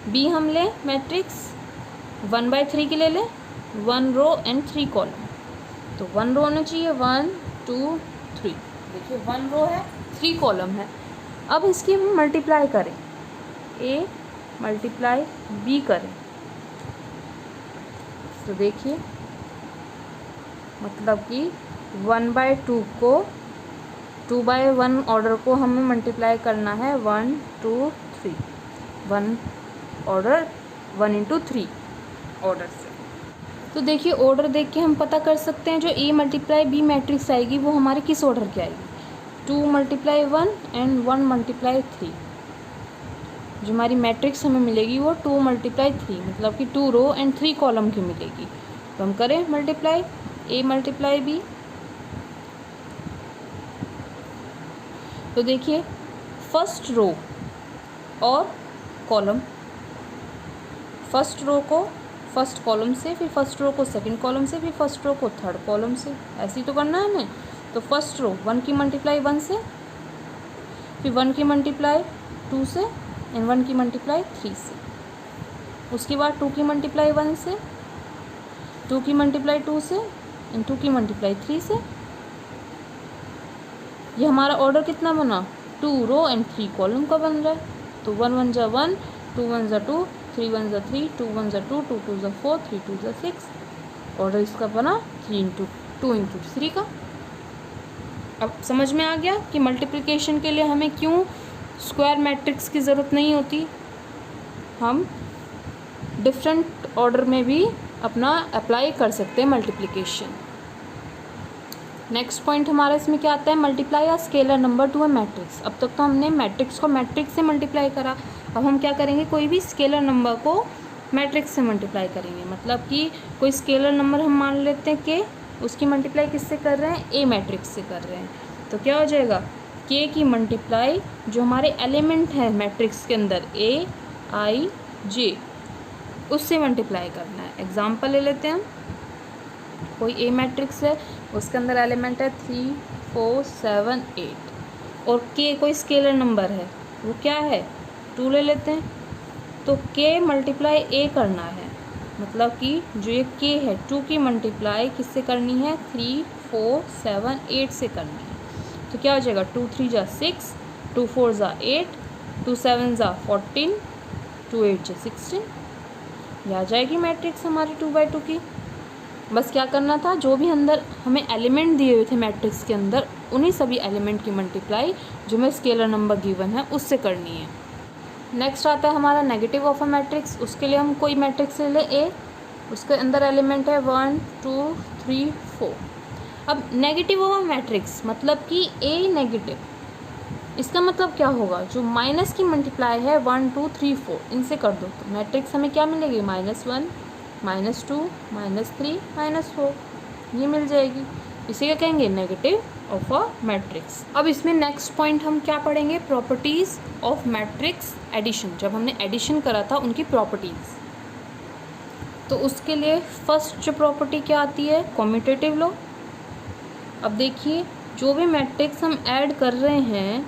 बी हम ले मैट्रिक्स 1/3 की ले लें, 1 रो एंड 3 कॉलम, तो 1 रो होना चाहिए 1 2 3। देखिए 1 रो है 3 कॉलम है। अब इसकी हम मल्टीप्लाई करें, ए मल्टीप्लाई बी करें, तो देखिए मतलब कि 1/2 को 2/1 ऑर्डर को हमें मल्टीप्लाई करना है 1 2 3, 1 ऑर्डर 1 × 3 ऑर्डर से। तो देखिए ऑर्डर देख के हम पता कर सकते हैं जो ए मल्टीप्लाई बी मैट्रिक्स आएगी वो हमारे किस ऑर्डर की आएगी, 2 × 1 एंड 1 × 3। जो हमारी मैट्रिक्स हमें मिलेगी वो 2 × 3, मतलब कि 2 रो एंड 3 कॉलम की मिलेगी। तो हम करें मल्टीप्लाई, ए मल्टीप्लाई बी, तो देखिए फर्स्ट रो और कॉलम, फर्स्ट रो को फर्स्ट कॉलम से, फिर फर्स्ट रो को सेकंड कॉलम से, फिर फर्स्ट रो को थर्ड कॉलम से, ऐसे ही तो करना है हमें। तो फर्स्ट रो 1 की मल्टीप्लाई 1 से, फिर 1 की मल्टीप्लाई 2 से एंड 1 की मल्टीप्लाई 3 से। उसके बाद 2 की मल्टीप्लाई 1 से, 2 की मल्टीप्लाई 2 से एंड 2 की मल्टीप्लाई 3 से। ये हमारा ऑर्डर कितना बना, 2 रो एंड 3 कॉलम का बन रहा है। तो 1 1 जा 1, 2 1 जा 2, 3 1 जा 3, 2 1 जा 2, 2 2 जा 4, 3 2 जा 6। ऑर्डर इसका बना 2 इंटू 3 का। अब समझ में आ गया कि मल्टीप्लिकेशन के लिए हमें क्यों स्क्वायर मैट्रिक्स की ज़रूरत नहीं होती, हम डिफरेंट ऑर्डर में भी अपना अप्लाई कर सकते हैं मल्टीप्लिकेशन। नेक्स्ट पॉइंट हमारा इसमें क्या आता है, multiply a scalar number to a matrix. अब तक तो हमने मैट्रिक्स को मैट्रिक्स से मल्टीप्लाई करा, अब हम क्या करेंगे, कोई भी स्केलर नंबर को मैट्रिक्स से मल्टीप्लाई करेंगे। मतलब कि कोई स्केलर नंबर हम मान लेते हैं कि उसकी मल्टीप्लाई किससे कर रहे हैं, ए मैट्रिक्स से कर रहे हैं। तो क्या हो जाएगा, के की मल्टीप्लाई जो हमारे एलिमेंट है मैट्रिक्स के अंदर ए आई जे, उससे मल्टीप्लाई करना है। एग्जाम्पल ले लेते हैं हम, कोई ए मैट्रिक्स है, उसके अंदर एलिमेंट है 3 4 7 8 और के कोई स्केलर नंबर है, वो क्या है 2 ले लेते हैं। तो के मल्टीप्लाई ए करना है, मतलब कि जो ये के है 2 की मल्टीप्लाई किससे करनी है, 3 4 7 8 से करनी है। तो क्या हो जाएगा, 2 3 जा 6, 2 4 जा 8, 2 7 जा 14, 2 8 जा 16। ये आ जाएगी मैट्रिक्स हमारी 2 बाई 2 की। बस क्या करना था, जो भी अंदर हमें एलिमेंट दिए हुए थे मैट्रिक्स के अंदर, उन्हीं सभी एलिमेंट की मल्टीप्लाई जो हमें स्केलर नंबर गिवन है उससे करनी है। नेक्स्ट आता है हमारा नेगेटिव ऑफ अ मैट्रिक्स। उसके लिए हम कोई मैट्रिक्स ले लें ए, उसके अंदर एलिमेंट है 1 2 3 4। अब नेगेटिव ऑफ अ मैट्रिक्स मतलब कि ए नेगेटिव, इसका मतलब क्या होगा, जो माइनस की मल्टीप्लाई है 1 2 3 4 इनसे कर दो तो मैट्रिक्स हमें क्या मिलेगी, -1 -2 -3 -4, ये मिल जाएगी। इसे क्या कहेंगे, नेगेटिव ऑफ अ मैट्रिक्स। अब इसमें नेक्स्ट पॉइंट हम क्या पढ़ेंगे, प्रॉपर्टीज़ ऑफ मैट्रिक्स एडिशन। जब हमने एडिशन करा था उनकी प्रॉपर्टीज़, तो उसके लिए फर्स्ट जो प्रॉपर्टी क्या आती है, कम्यूटेटिव लॉ। अब देखिए, जो भी मैट्रिक्स हम ऐड कर रहे हैं,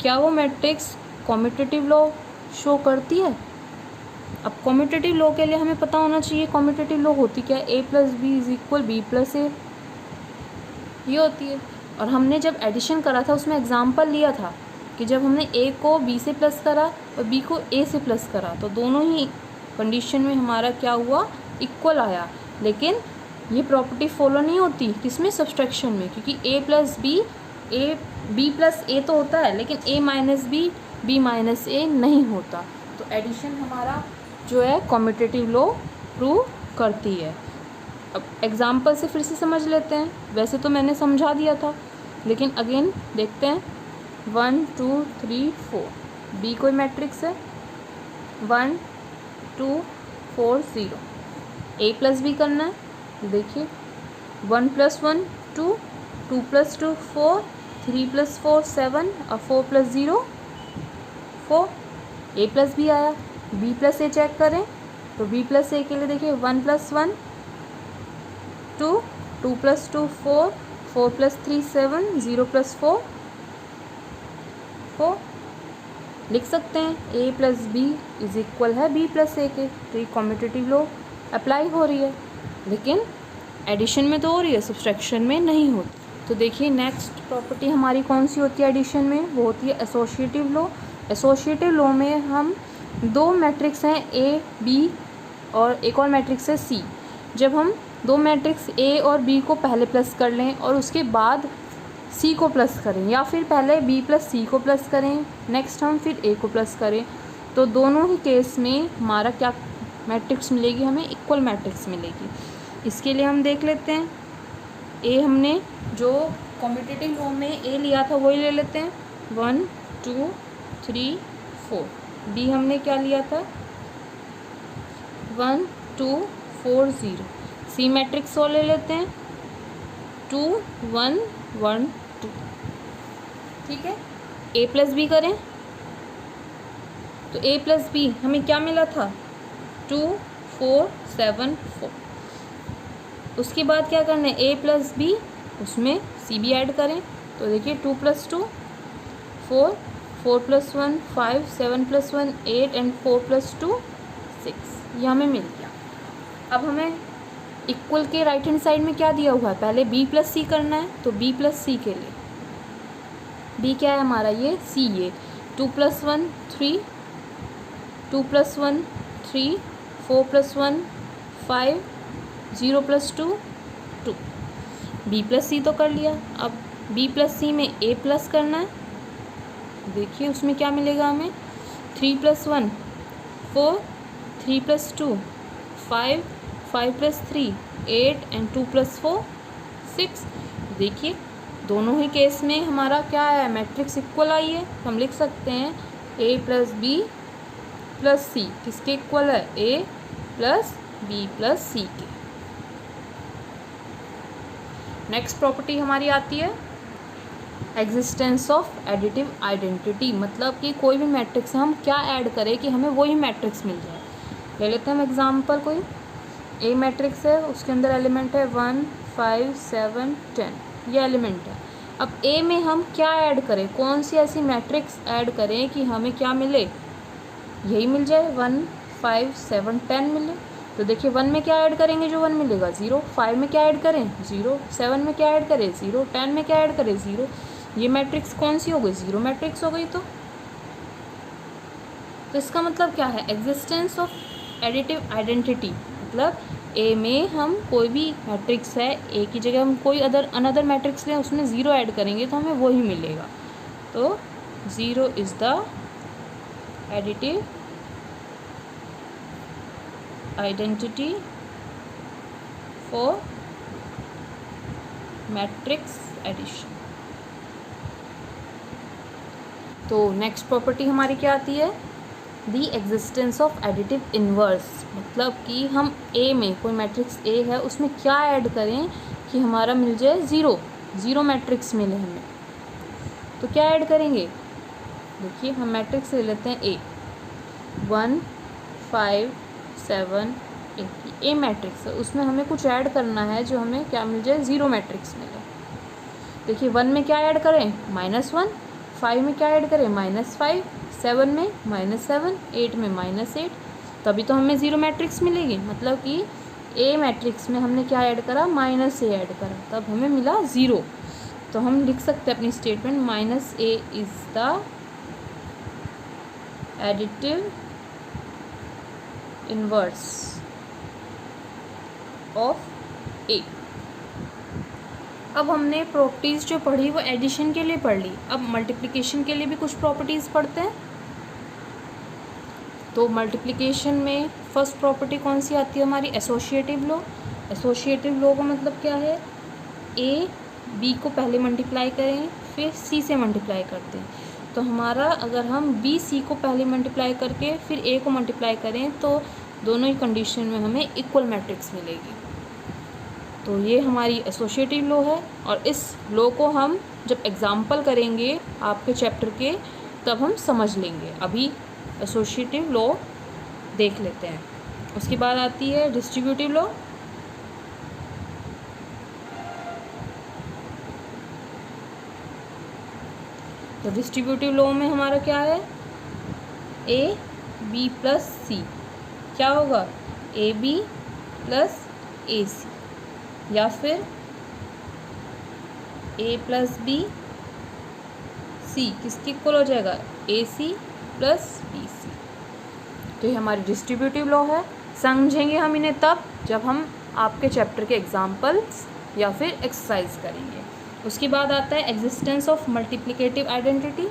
क्या वो मैट्रिक्स कम्यूटेटिव लॉ शो करती है। अब कम्यूटेटिव लॉ के लिए हमें पता होना चाहिए कम्यूटेटिव लॉ होती क्या है, a + b = b + a, ये होती है। और हमने जब एडिशन करा था उसमें एग्जांपल लिया था कि जब हमने a को b से प्लस करा और b को a से प्लस करा तो दोनों ही कंडीशन में हमारा क्या हुआ, इक्वल आया। लेकिन ये प्रॉपर्टी फॉलो नहीं होती किसमें, सब्सट्रैक्शन में, क्योंकि a + b b + a तो होता है लेकिन a - b b - a नहीं होता। तो एडिशन हमारा जो है कम्यूटेटिव लॉ प्रूव करती है। अब एग्जाम्पल से फिर से समझ लेते हैं, वैसे तो मैंने समझा दिया था लेकिन अगेन देखते हैं। 1 2 3 4 बी कोई मैट्रिक्स है, 1 2 4 0, a + b करना है। देखिए 1 + 1 2, 2 + 2 4, 3 + 4 7 और 4 + 0 4, a + b आया। b + a चेक करें तो b + a के लिए देखिए 1 + 1 2, 2 + 2 4, 4 + 3 7, 0 + 4 4। लिख सकते हैं a + b = b + a के। तो ये कम्यूटेटिव लॉ अप्लाई हो रही है, लेकिन एडिशन में तो हो रही है, सब्सट्रैक्शन में नहीं होती। तो देखिए नेक्स्ट प्रॉपर्टी हमारी कौन सी होती है एडिशन में, वो होती है एसोसिएटिव लॉ। एसोसिएटिव लॉ में हम दो मैट्रिक्स हैं ए बी और एक और मैट्रिक्स है सी। जब हम दो मैट्रिक्स ए और बी को पहले प्लस कर लें और उसके बाद सी को प्लस करें, या फिर पहले बी + सी को प्लस करें, नेक्स्ट हम फिर ए को प्लस करें, तो दोनों ही केस में हमारा क्या मैट्रिक्स मिलेगी, हमें इक्वल मैट्रिक्स मिलेगी। इसके लिए हम देख लेते हैं, ए हमने जो कम्यूटेटिव लॉ में ए लिया था वही ले लेते हैं, 1 2 3 4। बी हमने क्या लिया था, 1 2 4 0। सी मैट्रिक्स और ले लेते हैं, 2 1 1 2। ठीक है, a + b करें तो a + b हमें क्या मिला था, 2 4 7 4। उसके बाद क्या करना है, a + b उसमें c भी ऐड करें तो देखिए 2 + 2 4, 4 + 1 5, 7 + 1 8 एंड 4 + 2 6। ये हमें मिल गया। अब हमें इक्वल के राइट हैंड साइड में क्या दिया हुआ है, पहले b + c करना है, तो b + c के लिए बी क्या है हमारा, ये सी, ये 2 + 1 3, 2 + 1 3, 4 + 1 5, 0 + 2 2। बी प्लस सी तो कर लिया, अब बी प्लस सी में ए प्लस करना है। देखिए उसमें क्या मिलेगा हमें, 3 + 1 4, 3 + 2 5, 5 + 3 8 एंड 2 + 4 6। देखिए दोनों ही केस में हमारा क्या है, मैट्रिक्स इक्वल आई है। हम लिख सकते हैं ए प्लस बी प्लस सी किसके इक्वल है, ए प्लस बी प्लस सी के। नेक्स्ट प्रॉपर्टी हमारी आती है एग्जिस्टेंस ऑफ एडिटिव आइडेंटिटी, मतलब कि कोई भी मैट्रिक्स हम क्या ऐड करें कि हमें वही मैट्रिक्स मिल जाए। ले लेते हैं हम एग्जांपल, कोई ए मैट्रिक्स है, उसके अंदर एलिमेंट है 1 5 7 10, ये एलिमेंट है। अब ए में हम क्या ऐड करें, कौन सी ऐसी मैट्रिक्स ऐड करें कि हमें क्या मिले, यही मिल जाए 1 5 7 10 मिले। तो देखिए 1 में क्या ऐड करेंगे, जो 1 मिलेगा 0, 5 में क्या ऐड करें 0, 7 में क्या ऐड करें 0, 10 में क्या ऐड करें 0। ये मैट्रिक्स कौन सी हो गई, 0 मैट्रिक्स हो गई। तो इसका मतलब क्या है, एग्जिस्टेंस ऑफ एडिटिव आइडेंटिटी, मतलब ए में हम कोई भी मैट्रिक्स है, ए की जगह हम कोई अनदर मैट्रिक्स लें, उसमें 0 ऐड करेंगे तो हमें वही मिलेगा। तो 0 is the additive identity for matrix addition. तो नेक्स्ट प्रॉपर्टी हमारी क्या आती है, the existence of additive inverse, मतलब कि हम ए में कोई मैट्रिक्स ए है उसमें क्या ऐड करें कि हमारा मिल जाए 0, 0 मैट्रिक्स मिले हमें। तो क्या ऐड करेंगे, देखिए हम मैट्रिक्स ले लेते हैं ए 1 5 7 8, ए मैट्रिक्स है, उसमें हमें कुछ ऐड करना है जो हमें क्या मिल जाए, 0 मैट्रिक्स मिले। देखिए 1 में क्या ऐड करें -1, 5 में क्या ऐड करें -5, 7 में -7, 8 में -8, तभी तो हमें 0 मैट्रिक्स मिलेगी। मतलब कि ए मैट्रिक्स में हमने क्या ऐड करा, -a ऐड करा, तब हमें मिला 0। तो हम लिख सकते हैं अपनी statement -a is the additive inverse of A. अब हमने प्रॉपर्टीज़ जो पढ़ी वो एडिशन के लिए पढ़ ली, अब मल्टीप्लिकेशन के लिए भी कुछ प्रॉपर्टीज़ पढ़ते हैं। तो मल्टीप्लिकेशन में फर्स्ट प्रॉपर्टी कौन सी आती है हमारी, एसोशिएटिव लॉ। एसोशिएटिव लॉ का मतलब क्या है, ए बी को पहले मल्टीप्लाई करें फिर सी से मल्टीप्लाई करते हैं। तो हमारा अगर हम बी सी को पहले मल्टीप्लाई करके फिर ए को मल्टीप्लाई करें तो दोनों ही कंडीशन में हमें इक्वल मैट्रिक्स मिलेगी। तो ये हमारी एसोशिएटिव लॉ है, और इस लॉ को हम जब एग्जाम्पल करेंगे आपके चैप्टर के तब हम समझ लेंगे। अभी एसोशिएटिव लॉ देख लेते हैं। उसके बाद आती है डिस्ट्रीब्यूटिव लॉ। तो डिस्ट्रीब्यूटिव लॉ में हमारा क्या है, ए बी प्लस सी क्या होगा, ए बी प्लस ए सी, या फिर ए प्लस बी सी किसकी इक्वल हो जाएगा, ए सी प्लस बी सी। तो ये हमारी डिस्ट्रीब्यूटिव लॉ है। समझेंगे हम इन्हें तब जब हम आपके चैप्टर के एग्जाम्पल्स या फिर एक्सरसाइज करेंगे। उसके बाद आता है एग्जिस्टेंस ऑफ मल्टीप्लिकेटिव आइडेंटिटी।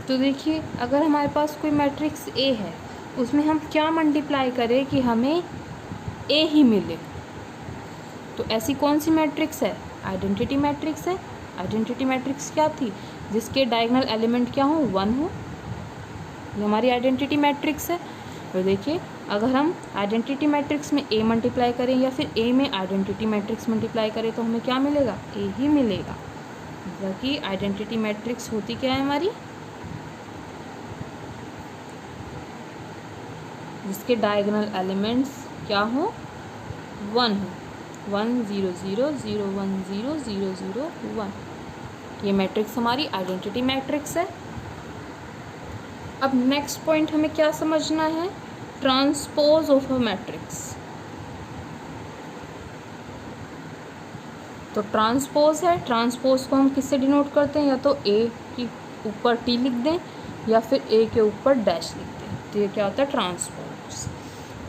तो देखिए अगर हमारे पास कोई मैट्रिक्स ए है उसमें हम क्या मल्टीप्लाई करें कि हमें ए ही मिले, तो ऐसी कौन सी मैट्रिक्स है, आइडेंटिटी मैट्रिक्स है। आइडेंटिटी मैट्रिक्स क्या थी, जिसके डायगोनल एलिमेंट क्या हो, 1 हो, ये हमारी आइडेंटिटी मैट्रिक्स है। तो देखिए अगर हम आइडेंटिटी मैट्रिक्स में ए मल्टीप्लाई करें या फिर ए में आइडेंटिटी मैट्रिक्स मल्टीप्लाई करें तो हमें क्या मिलेगा, ए ही मिलेगा। मतलब कि आइडेंटिटी मैट्रिक्स होती क्या है हमारी, जिसके डायगोनल एलिमेंट्स क्या हो, 1 हो, 1 0 0 0 1 0 0 0 1। ये मैट्रिक्स हमारी आइडेंटिटी मैट्रिक्स है। अब नेक्स्ट पॉइंट हमें क्या समझना है, ट्रांसपोज ऑफ अ मैट्रिक्स। तो ट्रांसपोज है, ट्रांसपोज को हम किससे डिनोट करते हैं, या तो ए के ऊपर टी लिख दें या फिर ए के ऊपर डैश लिख दें। तो ये क्या होता है, ट्रांसपोज।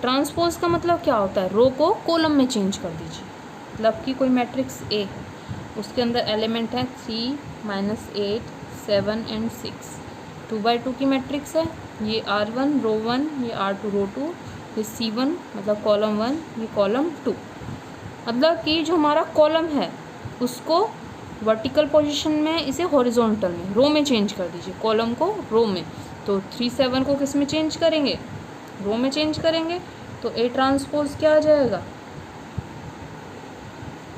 ट्रांसपोज का मतलब क्या होता है, रो को कॉलम में चेंज कर दीजिए। मतलब कि कोई मैट्रिक्स ए है, उसके अंदर एलिमेंट है 3, -8, 7 एंड 6, 2x2 की मैट्रिक्स है। ये R1 रो 1, ये R2 रो 2, ये C1 मतलब कॉलम 1, ये कॉलम 2। मतलब कि जो हमारा कॉलम है उसको वर्टिकल पोजीशन में, इसे हॉरिजॉन्टल में, रो में चेंज कर दीजिए, कॉलम को रो में। तो 3, 7 को किस में चेंज करेंगे, रो में चेंज करेंगे। तो ए ट्रांसपोज क्या आ जाएगा,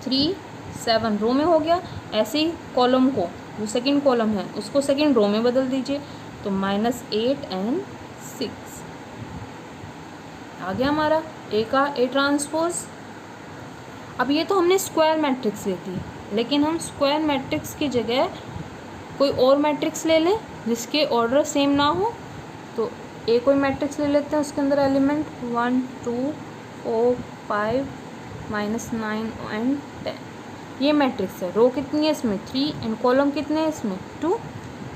3, 7 रो में हो गया। ऐसे ही कॉलम को, जो सेकंड कॉलम है उसको सेकंड रो में बदल दीजिए। तो -8 एंड 6 आ गया हमारा ए का ए ट्रांसपोज। अब ये तो हमने स्क्वायर मैट्रिक्स ली थी, लेकिन हम स्क्वायर मैट्रिक्स की जगह कोई और मैट्रिक्स ले लें जिसके ऑर्डर सेम ना हो। तो ए कोई मैट्रिक्स ले लेते हैं, उसके अंदर एलिमेंट 1, 2, 4, 5, -9 एंड 10। ये मैट्रिक्स है। रो कितनी है इसमें, 3 एंड कॉलम कितने हैं इसमें, 2।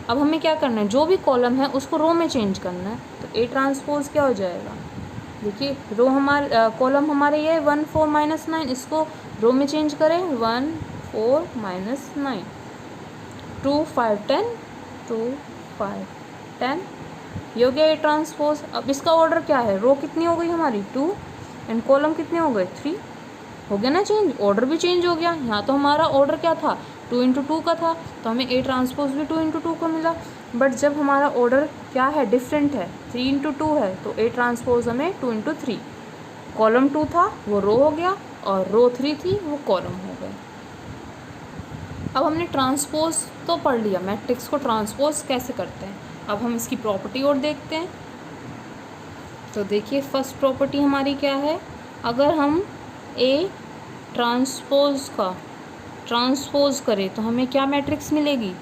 अब हमें क्या करना है, जो भी कॉलम है उसको रो में चेंज करना है। तो ए ट्रांसपोज क्या हो जाएगा, देखिए रो हमारे कॉलम हमारे ये 1, 4, -9, इसको रो में चेंज करें, 1, 4, -9, 2, 5, 10, 2, 5, 10। ये हो गया ए ट्रांसपोज। अब इसका ऑर्डर क्या है, रो कितनी हो गई हमारी 2 एंड कॉलम कितने हो गए 3। हो गया ना चेंज, ऑर्डर भी चेंज हो गया। यहाँ तो हमारा ऑर्डर क्या था, 2 × 2 का था, तो हमें ए ट्रांसपोज भी 2 × 2 को मिला। बट जब हमारा ऑर्डर क्या है, डिफरेंट है, 3 × 2 है, तो ए ट्रांसपोज हमें 2 × 3। कॉलम 2 था वो रो हो गया, और रो 3 थी वो कॉलम हो गए। अब हमने ट्रांसपोज तो पढ़ लिया, मैट्रिक्स को ट्रांसपोज कैसे करते हैं। अब हम इसकी प्रॉपर्टी और देखते हैं। तो देखिए फर्स्ट प्रॉपर्टी हमारी क्या है, अगर हम ए ट्रांसपोज का ट्रांसपोज करें तो हमें क्या मैट्रिक्स मिलेगी,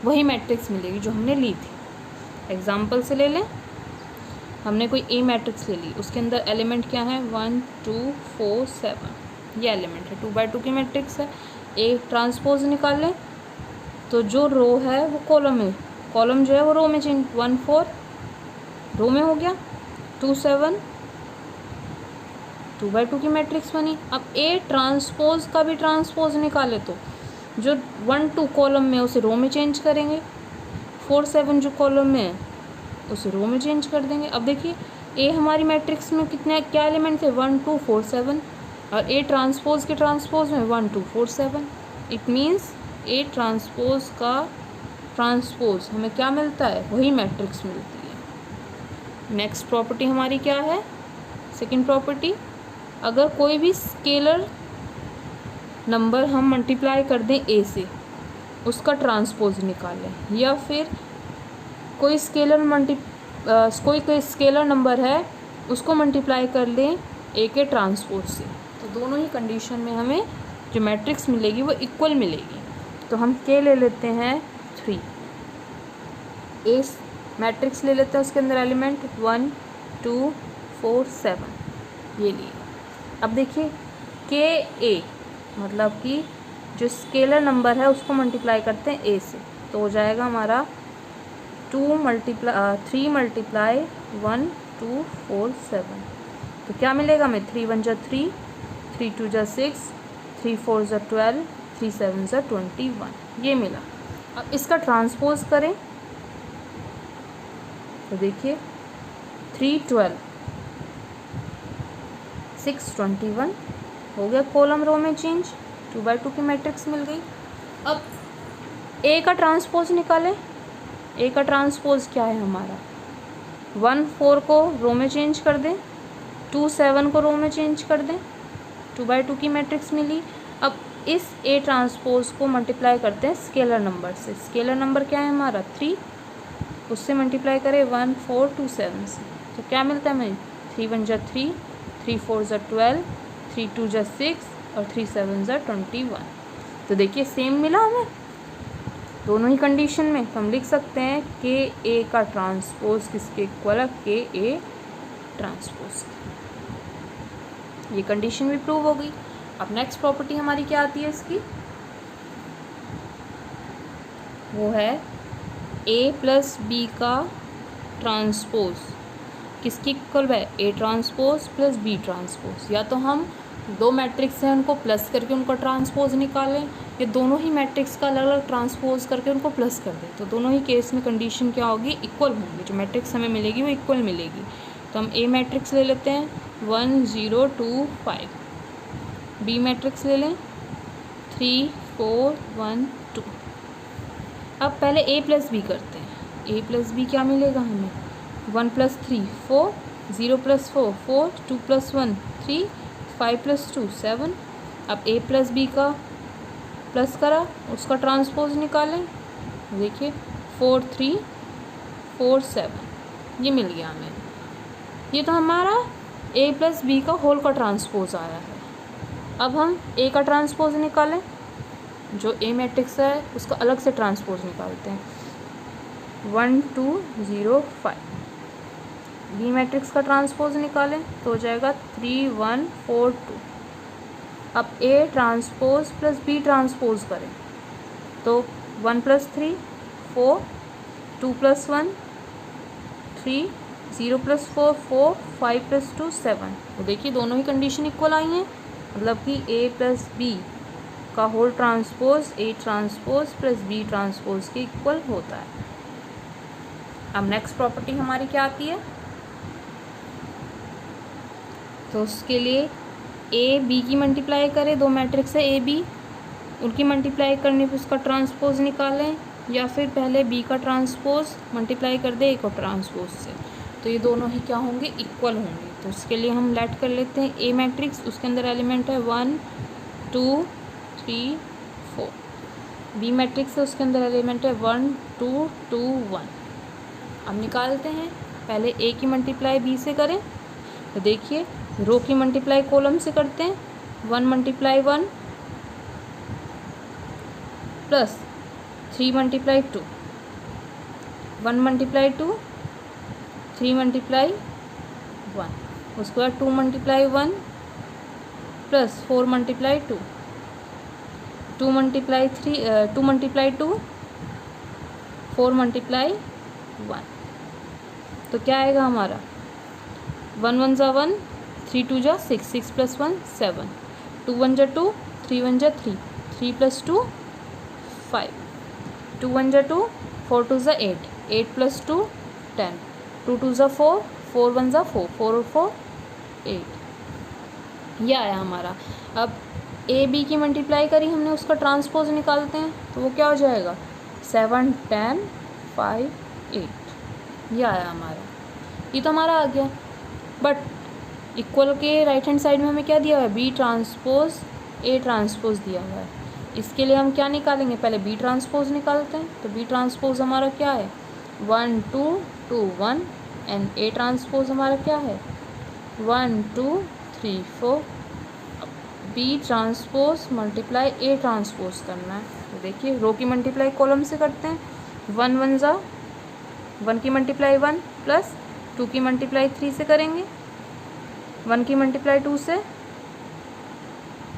वही मैट्रिक्स मिलेगी जो हमने ली थी। एग्जाम्पल से ले लें, हमने कोई ए मैट्रिक्स ले ली, उसके अंदर एलिमेंट क्या है, 1, 2, 4, 7, ये एलिमेंट है, 2x2 की मैट्रिक्स है। ए ट्रांसपोज निकालें तो जो रो है वो कॉलम है, कॉलम जो है वो रो में चेंज, 1, 4 रो में हो गया, 2, 7 2x2 की मैट्रिक्स बनी। अब ए ट्रांसपोज का भी ट्रांसपोज निकाले तो जो 1, 2 कॉलम में उसे रो में चेंज करेंगे, 4, 7 जो कॉलम में है उसे रो में चेंज कर देंगे। अब देखिए ए हमारी मैट्रिक्स में कितने क्या एलिमेंट थे, 1, 2, 4, 7, और ए ट्रांसपोज के ट्रांसपोज में 1, 2, 4, 7। इट मीन्स ए ट्रांसपोज का ट्रांसपोज हमें क्या मिलता है, वही मैट्रिक्स मिलती है। नेक्स्ट प्रॉपर्टी हमारी क्या है, सेकेंड प्रॉपर्टी, अगर कोई भी स्केलर नंबर हम मल्टीप्लाई कर दें ए से, उसका ट्रांसपोज निकालें, या फिर कोई स्केलर नंबर है उसको मल्टीप्लाई कर लें ए के ट्रांसपोज से, तो दोनों ही कंडीशन में हमें जो मैट्रिक्स मिलेगी वो इक्वल मिलेगी। तो हम के ले लेते हैं 3, ए मैट्रिक्स ले लेते हैं, उसके अंदर एलिमेंट 1, 2, 4, 7 ये लिए। अब देखिए के ए मतलब कि जो स्केलर नंबर है उसको मल्टीप्लाई करते हैं ए से, तो हो जाएगा हमारा 3 × 1, 2, 4, 7। तो क्या मिलेगा हमें, 3 × 1 = 3, 3 × 2 = 6, 3 × 4 = 12, 3 × 7 = 21, ये मिला। अब इसका ट्रांसपोज करें तो देखिए 3, 12, 6, 21 हो गया, कॉलम रो में चेंज, 2x2 की मैट्रिक्स मिल गई। अब ए का ट्रांसपोज निकालें, ए का ट्रांसपोज क्या है हमारा, 1, 4 को रो में चेंज कर दें, 2, 7 को रो में चेंज कर दें, 2x2 की मैट्रिक्स मिली। अब इस ए ट्रांसपोज को मल्टीप्लाई करते हैं स्केलर नंबर से, स्केलर नंबर क्या है हमारा 3, उससे मल्टीप्लाई करें 1, 4, 2, 7 से, तो क्या मिलता है हमें, 3 × 1 = 3, 3 × 4 = 12, 3 × 2 = 6 और 3 × 7 = 21। तो देखिए सेम मिला हमें दोनों ही कंडीशन में। तो हम लिख सकते हैं के ए का ट्रांसपोज किसके इक्वल है, के ए ट्रांसपोज। ये कंडीशन भी प्रूव हो गई। अब नेक्स्ट प्रॉपर्टी हमारी क्या आती है इसकी, वो है ए प्लस बी का ट्रांसपोज किसकी इक्वल है, A transpose plus B transpose. या तो हम दो मैट्रिक्स हैं उनको प्लस करके उनका ट्रांसपोज निकालें, या दोनों ही मैट्रिक्स का अलग अलग ट्रांसपोज करके उनको प्लस कर दें। तो दोनों ही केस में कंडीशन क्या होगी, इक्वल होंगी। जो मैट्रिक्स हमें मिलेगी वो इक्वल मिलेगी। तो हम ए मैट्रिक्स ले लेते हैं 1 0 2 5, बी मैट्रिक्स ले लें 3 4 1 2। अब पहले ए प्लस बी करते हैं। ए प्लस बी क्या मिलेगा हमें, 1 + 3 4, 0 + 4 4, 2 + 1 3, 5 + 2 7। अब ए प्लस बी का प्लस करा, उसका ट्रांसपोज निकालें। देखिए 4 3 4 7, ये मिल गया हमें। ये तो हमारा ए प्लस बी का होल का ट्रांसपोज आया है। अब हम ए का ट्रांसपोज निकालें, जो ए मैट्रिक्स है उसका अलग से ट्रांसपोज निकालते हैं 1 2 0 5। बी मैट्रिक्स का ट्रांसपोज निकालें तो हो जाएगा 3 1 4 2। अब A transpose plus B transpose करें तो 1 + 3 4, 2 + 1 3, 0 + 4 4, 5 + 2 7। तो देखिए दोनों ही कंडीशन इक्वल आई हैं, मतलब कि ए प्लस बी का whole transpose A transpose plus B transpose के इक्वल होता है। अब नेक्स्ट प्रॉपर्टी हमारी क्या आती है, तो उसके लिए ए बी की मल्टीप्लाई करें, दो मैट्रिक्स है ए बी, उनकी मल्टीप्लाई करने पर उसका ट्रांसपोज निकालें, या फिर पहले बी का ट्रांसपोज मल्टीप्लाई कर दे ए को ट्रांसपोज से। तो ये दोनों ही क्या होंगे, इक्वल होंगे। तो उसके लिए हम लेट कर लेते हैं ए मैट्रिक्स, उसके अंदर एलिमेंट है 1 2 3 4। बी मैट्रिक्स है, उसके अंदर एलिमेंट है 1 2 2 1। अब निकालते हैं, पहले ए की मल्टीप्लाई बी से करें। तो देखिए रो की मल्टीप्लाई कॉलम से करते हैं, 1 × 1 प्लस 3 × 2, 1 × 2 3 × 1, उसके बाद 2 × 1 प्लस 4 × 2, 2 × 2 4 × 1। तो क्या आएगा हमारा, 1 1 × 1, 3 2 × 6, 6 + 1 7, 2 1 × 2, 3 1 × 3, 3 + 2 5, 2 1 × 2, 4 2 × 8, 8 + 2 10, 2 2 × 4, 4 1 × 4, 4 और 4 8। यह आया हमारा। अब ए बी की मल्टीप्लाई करी हमने, उसका ट्रांसपोज निकालते हैं तो वो क्या हो जाएगा, 7 10 5 8। यह आया हमारा। ये तो हमारा आ गया, बट इक्वल के राइट हैंड साइड में हमें क्या दिया हुआ है, बी ट्रांसपोज ए ट्रांसपोज दिया हुआ है। इसके लिए हम क्या निकालेंगे, पहले बी ट्रांसपोज निकालते हैं। तो बी ट्रांसपोज हमारा क्या है, 1 2 2 1, एंड ए ट्रांसपोज हमारा क्या है 1 2 3 4। B transpose multiply A transpose करना है। तो देखिए रो की मल्टीप्लाई कॉलम से करते हैं, 1 1 ज़ा 1 की मल्टीप्लाई 1 प्लस 2 की मल्टीप्लाई 3 से करेंगे, 1 की मल्टीप्लाई 2 से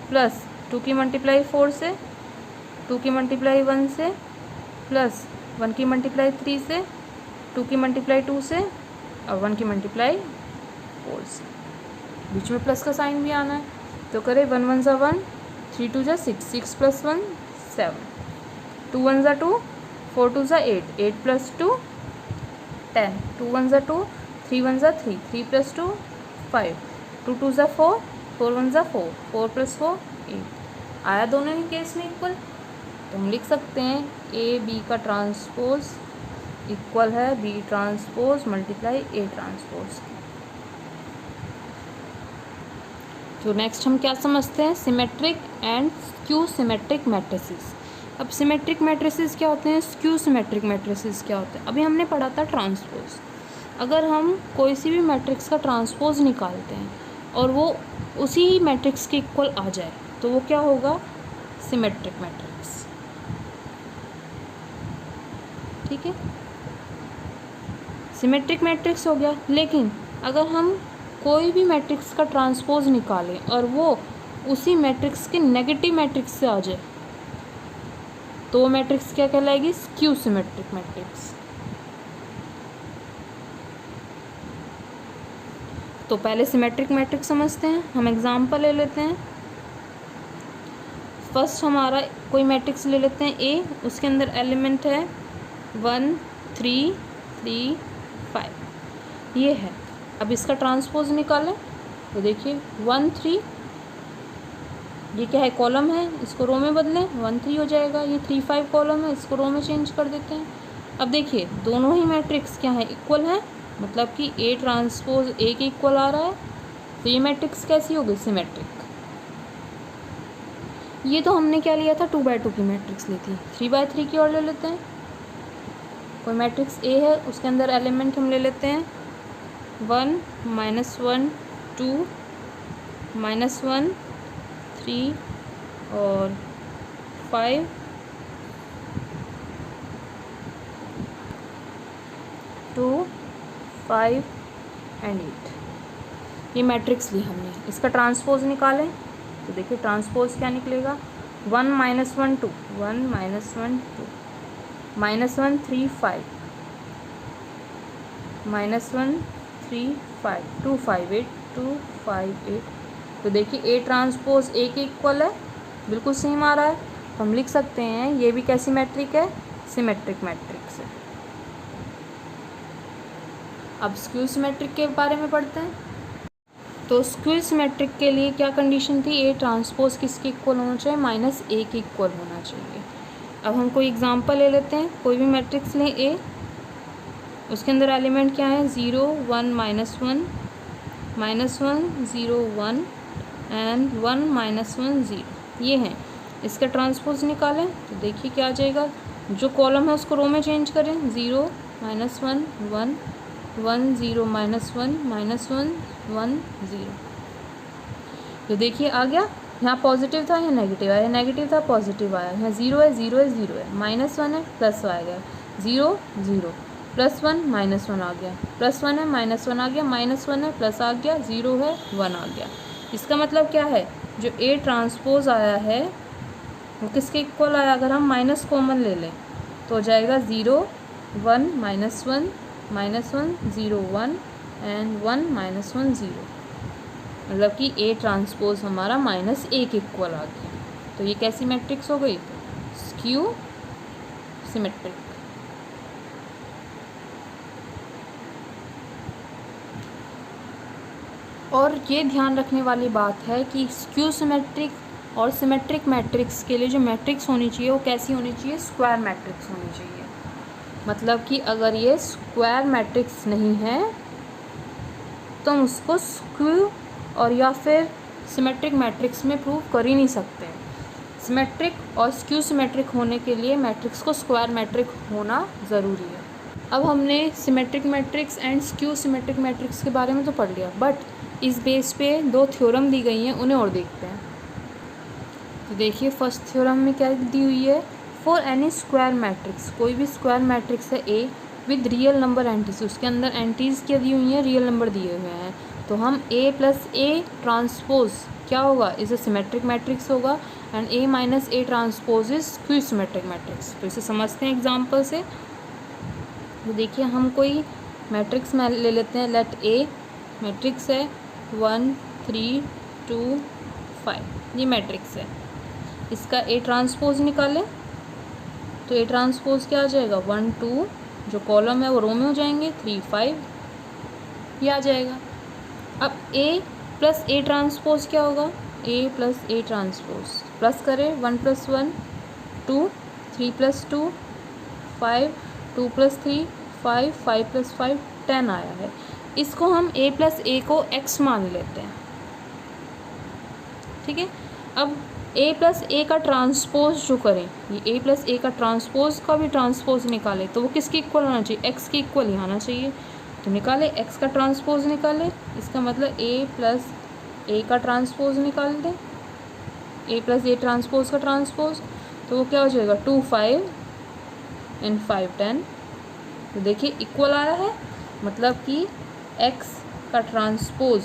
प्लस 2 की मल्टीप्लाई 4 से, 2 की मल्टीप्लाई 1 से प्लस 1 की मल्टीप्लाई 3 से, 2 की मल्टीप्लाई 2 से और 1 की मल्टीप्लाई 4 से। बीच में प्लस का साइन भी आना है। तो करें 1 1 ज़ा 1, 3 2 ज़ा 6, 6 + 1 7, 2 1 ज़ा 2, 4 2 ज़ा 8, 8 + 2 10, 2 1 ज़ा 2, 3 1 ज़ा 3, 3 + 2 5, 2 2 ज़ा 4, 4 1 ज़ा 4, 4 + 4 8। आया दोनों ही केस में इक्वल। तो हम लिख सकते हैं ए बी का ट्रांसपोज इक्वल है B transpose multiply A transpose. तो नेक्स्ट हम क्या समझते हैं, symmetric and skew symmetric matrices. अब सिमेट्रिक मैट्रिसेस क्या होते हैं, स्क्यू सिमेट्रिक मैट्रिसेस क्या होते हैं। अभी हमने पढ़ा था ट्रांसपोज। अगर हम कोई सी भी मैट्रिक्स का ट्रांसपोज निकालते हैं और वो उसी मैट्रिक्स के इक्वल आ जाए तो वो क्या होगा, सिमेट्रिक मैट्रिक्स। ठीक है, सिमेट्रिक मैट्रिक्स हो गया। लेकिन अगर हम कोई भी मैट्रिक्स का ट्रांसपोज निकालें और वो उसी मैट्रिक्स के नेगेटिव मैट्रिक्स से आ जाए तो वो मैट्रिक्स क्या कहलाएगी? Skew symmetric matrix. तो पहले सिमेट्रिक मैट्रिक्स समझते हैं, हम एग्जांपल ले लेते हैं। फर्स्ट हमारा कोई मैट्रिक्स ले लेते हैं ए, उसके अंदर एलिमेंट है 1 3 3 5, ये है। अब इसका ट्रांसपोज निकालें तो देखिए 1 3, ये क्या है? कॉलम है, इसको रो में बदलें 1 3 हो जाएगा। ये 3 5 कॉलम है, इसको रो में चेंज कर देते हैं। अब देखिए दोनों ही मैट्रिक्स क्या है? इक्वल है, मतलब कि ए ट्रांसपोज ए के इक्वल आ रहा है। तो ये मैट्रिक्स कैसी हो गई? सिमेट्रिक। ये तो हमने क्या लिया था? 2x2 की मैट्रिक्स ली थी। 3x3 की और ले लेते हैं। कोई मैट्रिक्स ए है, उसके अंदर एलिमेंट हम ले लेते हैं 1 -1 2 -1 3 और 5 2 5 एंड 8। ये मैट्रिक्स ली हमने। इसका ट्रांसपोज निकालें तो देखिए ट्रांसपोज क्या निकलेगा? 1 -1 2 1 -1 2 -1 3 5 -1 3 5 2 5 8 2 5 8। तो देखिए ए ट्रांसपोज ए के इक्वल है, बिल्कुल सेम आ रहा है। तो हम लिख सकते हैं ये भी कैसी मैट्रिक है? सिमेट्रिक मैट्रिक्स है। अब स्क्यू सिमेट्रिक के बारे में पढ़ते हैं। तो स्क्यू सिमेट्रिक के लिए क्या कंडीशन थी? ए ट्रांसपोज किसके इक्वल होना चाहिए? -a के इक्वल होना चाहिए। अब हम कोई एग्जांपल ले लेते हैं। कोई भी मैट्रिक्स लें ए, उसके अंदर एलिमेंट क्या है? 0 1 -1 -1 0 1 एंड 1 -1 0, ये हैं। इसका ट्रांसपोज निकालें तो देखिए क्या आ जाएगा? जो कॉलम है उसको रो में चेंज करें। 0 -1 1 1 0 -1 -1 1 0। तो देखिए आ गया। यहाँ पॉजिटिव था, यहाँ नेगेटिव आया, नेगेटिव था, पॉजिटिव आया। यहाँ 0 है, 0 है, 0 है, -1 है, प्लस आ गया, 0 0 +1 -1 आ गया, +1 है, -1 आ गया, -1 है, प्लस आ गया, 0 है, 1 आ गया। इसका मतलब क्या है? जो ए ट्रांसपोज आया है वो किसके इक्वल आया? अगर हम माइनस कॉमन ले लें तो हो जाएगा 0 1 -1 -1 0 1 एंड 1 -1 0, मतलब कि ए ट्रांसपोज हमारा -a के इक्वल आ गया। तो ये कैसी मैट्रिक्स हो गई? Skew symmetric. और ये ध्यान रखने वाली बात है कि स्क्यू सिमेट्रिक और सिमेट्रिक मैट्रिक्स के लिए जो मैट्रिक्स होनी चाहिए वो कैसी होनी चाहिए? स्क्वायर मैट्रिक्स होनी चाहिए। मतलब कि अगर ये स्क्वायर मैट्रिक्स नहीं है तो हम उसको स्क्यू और या फिर सिमेट्रिक मैट्रिक्स में प्रूव कर ही नहीं सकते। सिमेट्रिक और स्क्यू सिमेट्रिक होने के लिए मैट्रिक्स को स्क्वायर मैट्रिक होना ज़रूरी है। अब हमने symmetric matrix and skew symmetric matrix के बारे में तो पढ़ लिया, बट इस बेस पे 2 थ्योरम दी गई हैं, उन्हें और देखते हैं। तो देखिए फर्स्ट थ्योरम में क्या दी हुई है? फॉर एनी स्क्वायर मैट्रिक्स, कोई भी स्क्वायर मैट्रिक्स है ए विद रियल नंबर एंटीज, उसके अंदर एंटीज क्या दी हुई हैं? रियल नंबर दिए हुए हैं। तो हम a + a ट्रांसपोज क्या होगा? इज अ सिमेट्रिक मैट्रिक्स होगा and a - a transpose is skew symmetric matrix. तो इसे समझते हैं एग्जांपल से। तो देखिए हम कोई मैट्रिक्स में ले लेते हैं। लेट ए मैट्रिक्स है 1 3 2 5, ये मैट्रिक्स है। इसका ए ट्रांसपोज निकालें तो ए ट्रांसपोज क्या आ जाएगा? 1 2, जो कॉलम है वो रो में हो जाएंगे, 3 5, ये आ जाएगा। अब a + a ट्रांसपोज क्या होगा? a + a ट्रांसपोज प्लस करें 1 + 1 2 3 + 2 5 2 + 3 5 5 + 5 10 आया है। इसको हम a + a को x मान लेते हैं, ठीक है। अब a + a का ट्रांसपोज जो करें, ये a + a का ट्रांसपोज का भी ट्रांसपोज निकालें तो वो किसके इक्वल होना चाहिए? x के इक्वल ही आना चाहिए। तो निकाले x का ट्रांसपोज निकाले, इसका मतलब a + a का ट्रांसपोज निकाल दें, a + a ट्रांसपोज का ट्रांसपोज, तो वो क्या हो जाएगा? 2 5 एंड 5 10। तो देखिए इक्वल आया है, मतलब कि x का ट्रांसपोज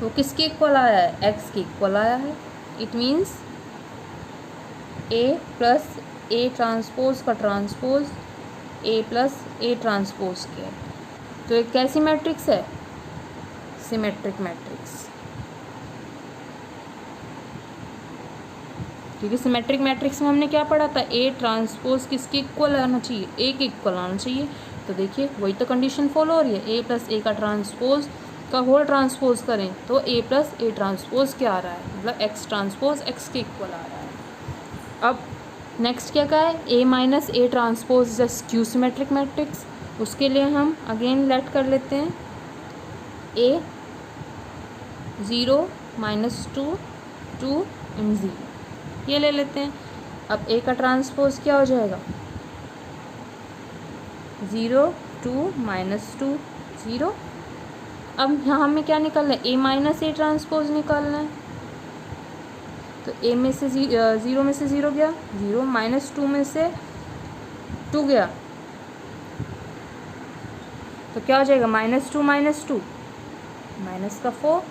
वो किसके इक्वल आया है? x के इक्वल आया है। It means A plus A transpose का transpose A plus A transpose के। तो एक कैसी मैट्रिक्स है? Symmetric matrix. क्योंकि सिमेट्रिक मैट्रिक्स में हमने क्या पढ़ा था? ए ट्रांसपोज किसके इक्वल आना चाहिए? ए के इक्वल आना चाहिए। तो देखिए वही तो कंडीशन फॉलो हो रही है। ए प्लस ए का ट्रांसपोज का होल ट्रांसपोज करें तो ए प्लस ए ट्रांसपोज क्या आ रहा है? मतलब एक्स ट्रांसपोज एक्स के इक्वल आ रहा है। अब नेक्स्ट क्या का है? A minus A transpose is a skew symmetric matrix. उसके लिए हम अगेन लेट कर लेते हैं ए 0 -2 2 एंड 0, ये ले लेते हैं। अब ए का ट्रांसपोज क्या हो जाएगा? 0 2 -2 0। अब यहाँ हमें क्या निकालना है? ए माइनस ए ट्रांसपोज निकालना है। तो ए में से 0 में से 0 गया, 0 -2 में से 2 गया, तो क्या हो जाएगा? -2 माइनस का 4,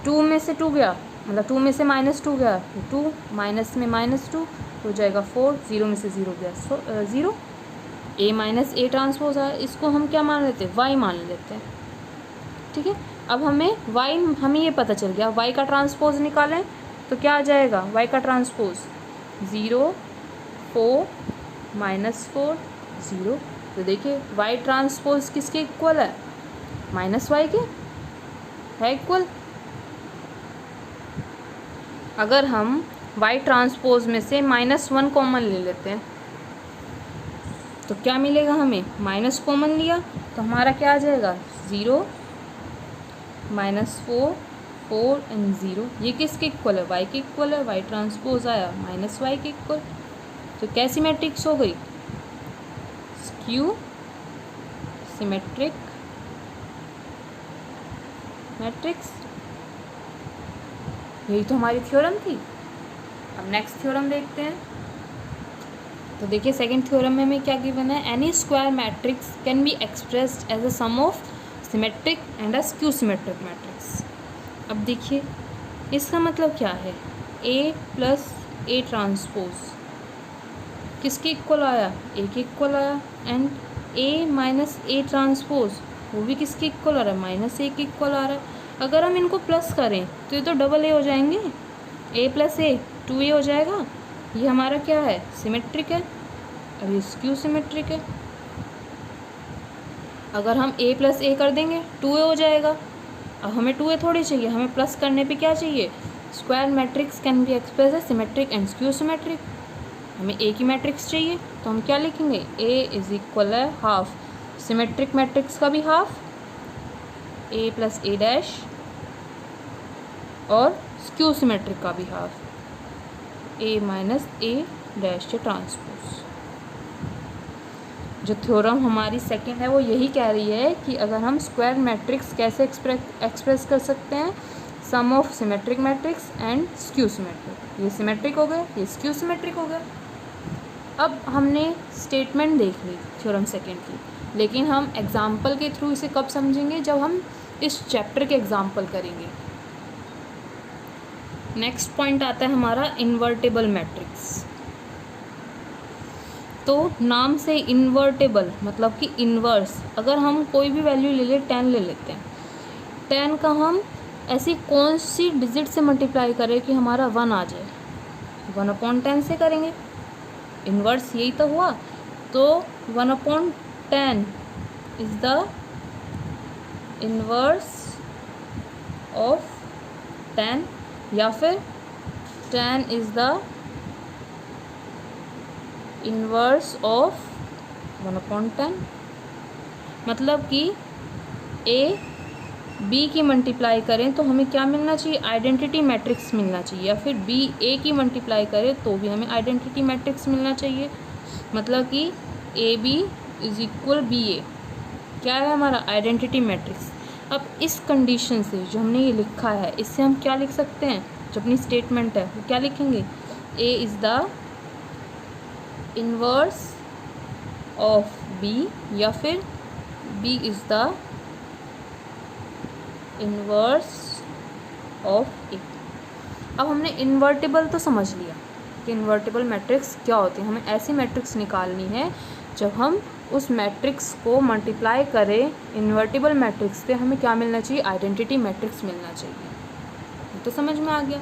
2 में से 2 गया, मतलब 2 में से -2 गया, 2 माइनस में -2 हो जाएगा 4, 0 में से 0 गया, 0। ए माइनस ए ट्रांसपोज है, इसको हम क्या मान लेते हैं? वाई मान लेते हैं। ठीक है, अब हमें ये पता चल गया। वाई का ट्रांसपोज निकालें तो क्या आ जाएगा? वाई का ट्रांसपोज 0 4 -4 0। तो देखिए वाई ट्रांसपोज किसके इक्वल है? माइनस वाई के है इक्वल। अगर हम वाई ट्रांसपोज में से -1 कॉमन ले लेते हैं तो क्या मिलेगा हमें? माइनस कॉमन लिया तो हमारा क्या आ जाएगा? 0 -4 4 एंड 0। ये किसके इक्वल है? वाई के इक्वल है। वाई ट्रांसपोज आया -वाई के इक्वल। तो कैसी मैट्रिक्स हो गई? Skew symmetric matrix. यही तो हमारी थ्योरम थी। अब नेक्स्ट थ्योरम देखते हैं। तो देखिए सेकंड थ्योरम में हमें क्या गिवन है? Any square matrix can be expressed as a sum of symmetric and a skew symmetric matrix. अब देखिए इसका मतलब क्या है? ए प्लस ए ट्रांसपोज किसके इक्वल आया? ए के इक्वल आया। And A minus A transpose वो भी किसके इक्वल आ रहा है? -a के इक्वल आ रहा है। अगर हम इनको प्लस करें तो ये तो डबल ए हो जाएंगे। a प्लस ए 2a हो जाएगा। ये हमारा क्या है? सिमेट्रिक है। और ये स्क्यू सिमेट्रिक है। अगर हम a प्लस ए कर देंगे 2a हो जाएगा। अब हमें 2a थोड़ी चाहिए, हमें प्लस करने पे क्या चाहिए? Square matrix can be express as symmetric and skew symmetric. हमें ए की मैट्रिक्स चाहिए तो हम क्या लिखेंगे? ए इज इक्वल है हाफ सिमेट्रिक मैट्रिक्स का भी half, A plus A dash, और स्क्यू सिमेट्रिक का भी half, A minus A dash के ट्रांसपोज। जो थ्योरम हमारी सेकंड है वो यही कह रही है कि अगर हम स्क्वायर मैट्रिक्स कैसे एक्सप्रेस कर सकते हैं? Sum of symmetric matrix and skew symmetric. ये सिमेट्रिक हो गए, ये स्क्यू सिमेट्रिक हो गए। अब हमने स्टेटमेंट देख ली थ्योरम सेकंड की, लेकिन हम एग्जाम्पल के थ्रू इसे कब समझेंगे? जब हम इस चैप्टर के एग्जाम्पल करेंगे। नेक्स्ट पॉइंट आता है हमारा इन्वर्टेबल मैट्रिक्स। तो नाम से इन्वर्टेबल मतलब कि इन्वर्स। अगर हम कोई भी वैल्यू ले ले, 10 ले लेते हैं, 10 का हम ऐसी कौन सी डिजिट से मल्टीप्लाई करें कि हमारा 1 आ जाए? 1/10 से करेंगे। इन्वर्स यही तो हुआ। तो 1/10 इज द इन्वर्स ऑफ 10, या फिर 10 इज द इन्वर्स ऑफ 1/10। मतलब कि ए बी की मल्टीप्लाई करें तो हमें क्या मिलना चाहिए? आइडेंटिटी मैट्रिक्स मिलना चाहिए। या फिर बी ए की मल्टीप्लाई करे तो भी हमें आइडेंटिटी मैट्रिक्स मिलना चाहिए। मतलब कि A B is equal B A क्या है हमारा? Identity matrix. अब इस कंडीशन से जो हमने ये लिखा है, इससे हम क्या लिख सकते हैं? जो अपनी स्टेटमेंट है वो क्या लिखेंगे? A is the inverse of B, या फिर B is the inverse of A. अब हमने इन्वर्टेबल तो समझ लिया, कि इन्वर्टिबल मैट्रिक्स क्या होती है। हमें ऐसी मैट्रिक्स निकालनी है जब हम उस मैट्रिक्स को मल्टीप्लाई करें इन्वर्टिबल मैट्रिक्स से, हमें क्या मिलना चाहिए, आइडेंटिटी मैट्रिक्स मिलना चाहिए। तो समझ में आ गया।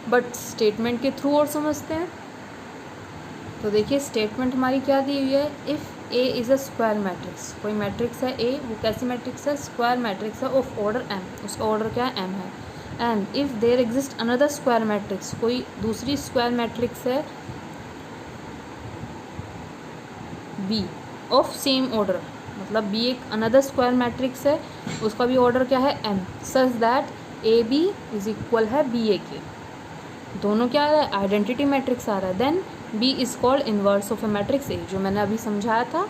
बट स्टेटमेंट के थ्रू और समझते हैं। तो देखिए स्टेटमेंट हमारी क्या दी हुई है, if A is a square matrix, कोई मैट्रिक्स है ए, वो कैसी मैट्रिक्स है, स्क्वायर मैट्रिक्स है ऑफ ऑर्डर एम, उसका ऑर्डर क्या है, एम है। And if there exist another square matrix, कोई दूसरी स्क्वायर मैट्रिक्स है बी ऑफ सेम ऑर्डर, मतलब बी एक अनदर स्क्वायर मैट्रिक्स है, उसका भी ऑर्डर क्या है, M, such that A B is equal है बी ए के, दोनों क्या आ रहा है, आइडेंटिटी मैट्रिक्स आ रहा है। Then B is called inverse of A matrix A, जो मैंने अभी समझाया था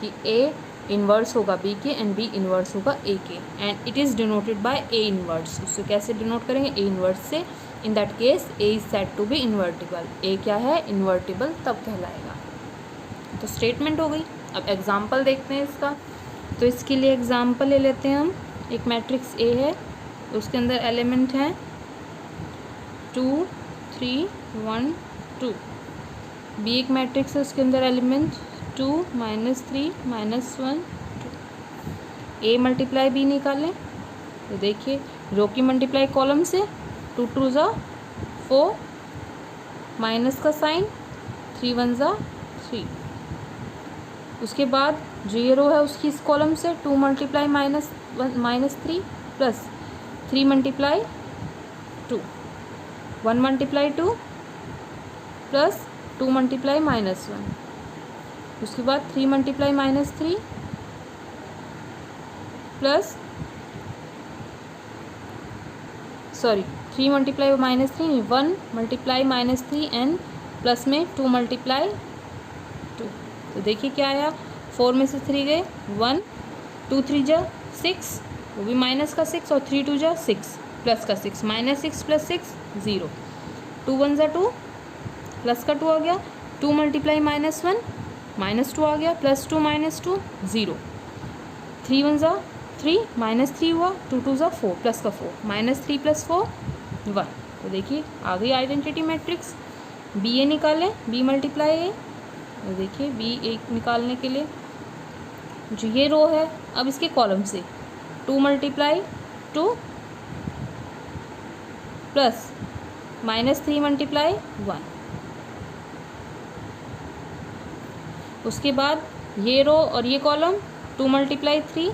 कि ए इन्वर्स होगा बी के एंड बी इन्वर्स होगा ए के, and it is denoted by A inverse. उससे कैसे डिनोट करेंगे, ए इन्वर्स से। In that case A is said to be invertible, A क्या है, इन्वर्टिबल तब कहलाएगा। तो स्टेटमेंट हो गई। अब एग्जाम्पल देखते हैं इसका। तो इसके लिए एग्जाम्पल ले लेते हैं हम। एक मैट्रिक्स ए है, उसके अंदर एलिमेंट हैं 2 3 1 2। बी एक मैट्रिक्स है, उसके अंदर एलिमेंट 2 -3 -1 2। ए मल्टीप्लाई बी निकालें तो देखिए रो की मल्टीप्लाई कॉलम से, 2 2 ज़ा 4, माइनस का साइन, 3 1 ज़ा 3। उसके बाद जो ये रो है उसकी इस कॉलम से 2 multiply -3 plus 3 multiply 2, 1 multiply 2 plus 2 multiply -1। उसके बाद 3 multiply -3 plus 3 multiply -3, 1 multiply -3 and plus में 2 मल्टीप्लाई 2। तो देखिए क्या आया, 4 में से 3 गए 1, 2 3 जा 6, वो भी माइनस का 6, और 3 2 जा 6 प्लस का 6, -6 + 6 0, 2 1 ज़ा 2 प्लस का 2 आ गया, 2 मल्टीप्लाई -1 -2 आ गया, +2 -2 0, 3 1 ज़ा 3 -3 हुआ, 2 2 ज़ा 4 प्लस का 4, -3 + 4 1। तो देखिए आ गई आइडेंटिटी मैट्रिक्स। बी ए निकालें, बी मल्टीप्लाई ए। तो देखिए बी ए निकालने के लिए जो ये रो है, अब इसके कॉलम से 2 मल्टीप्लाई 2 प्लस -3 मल्टीप्लाई 1। उसके बाद ये रो और ये कॉलम 2 मल्टीप्लाई 3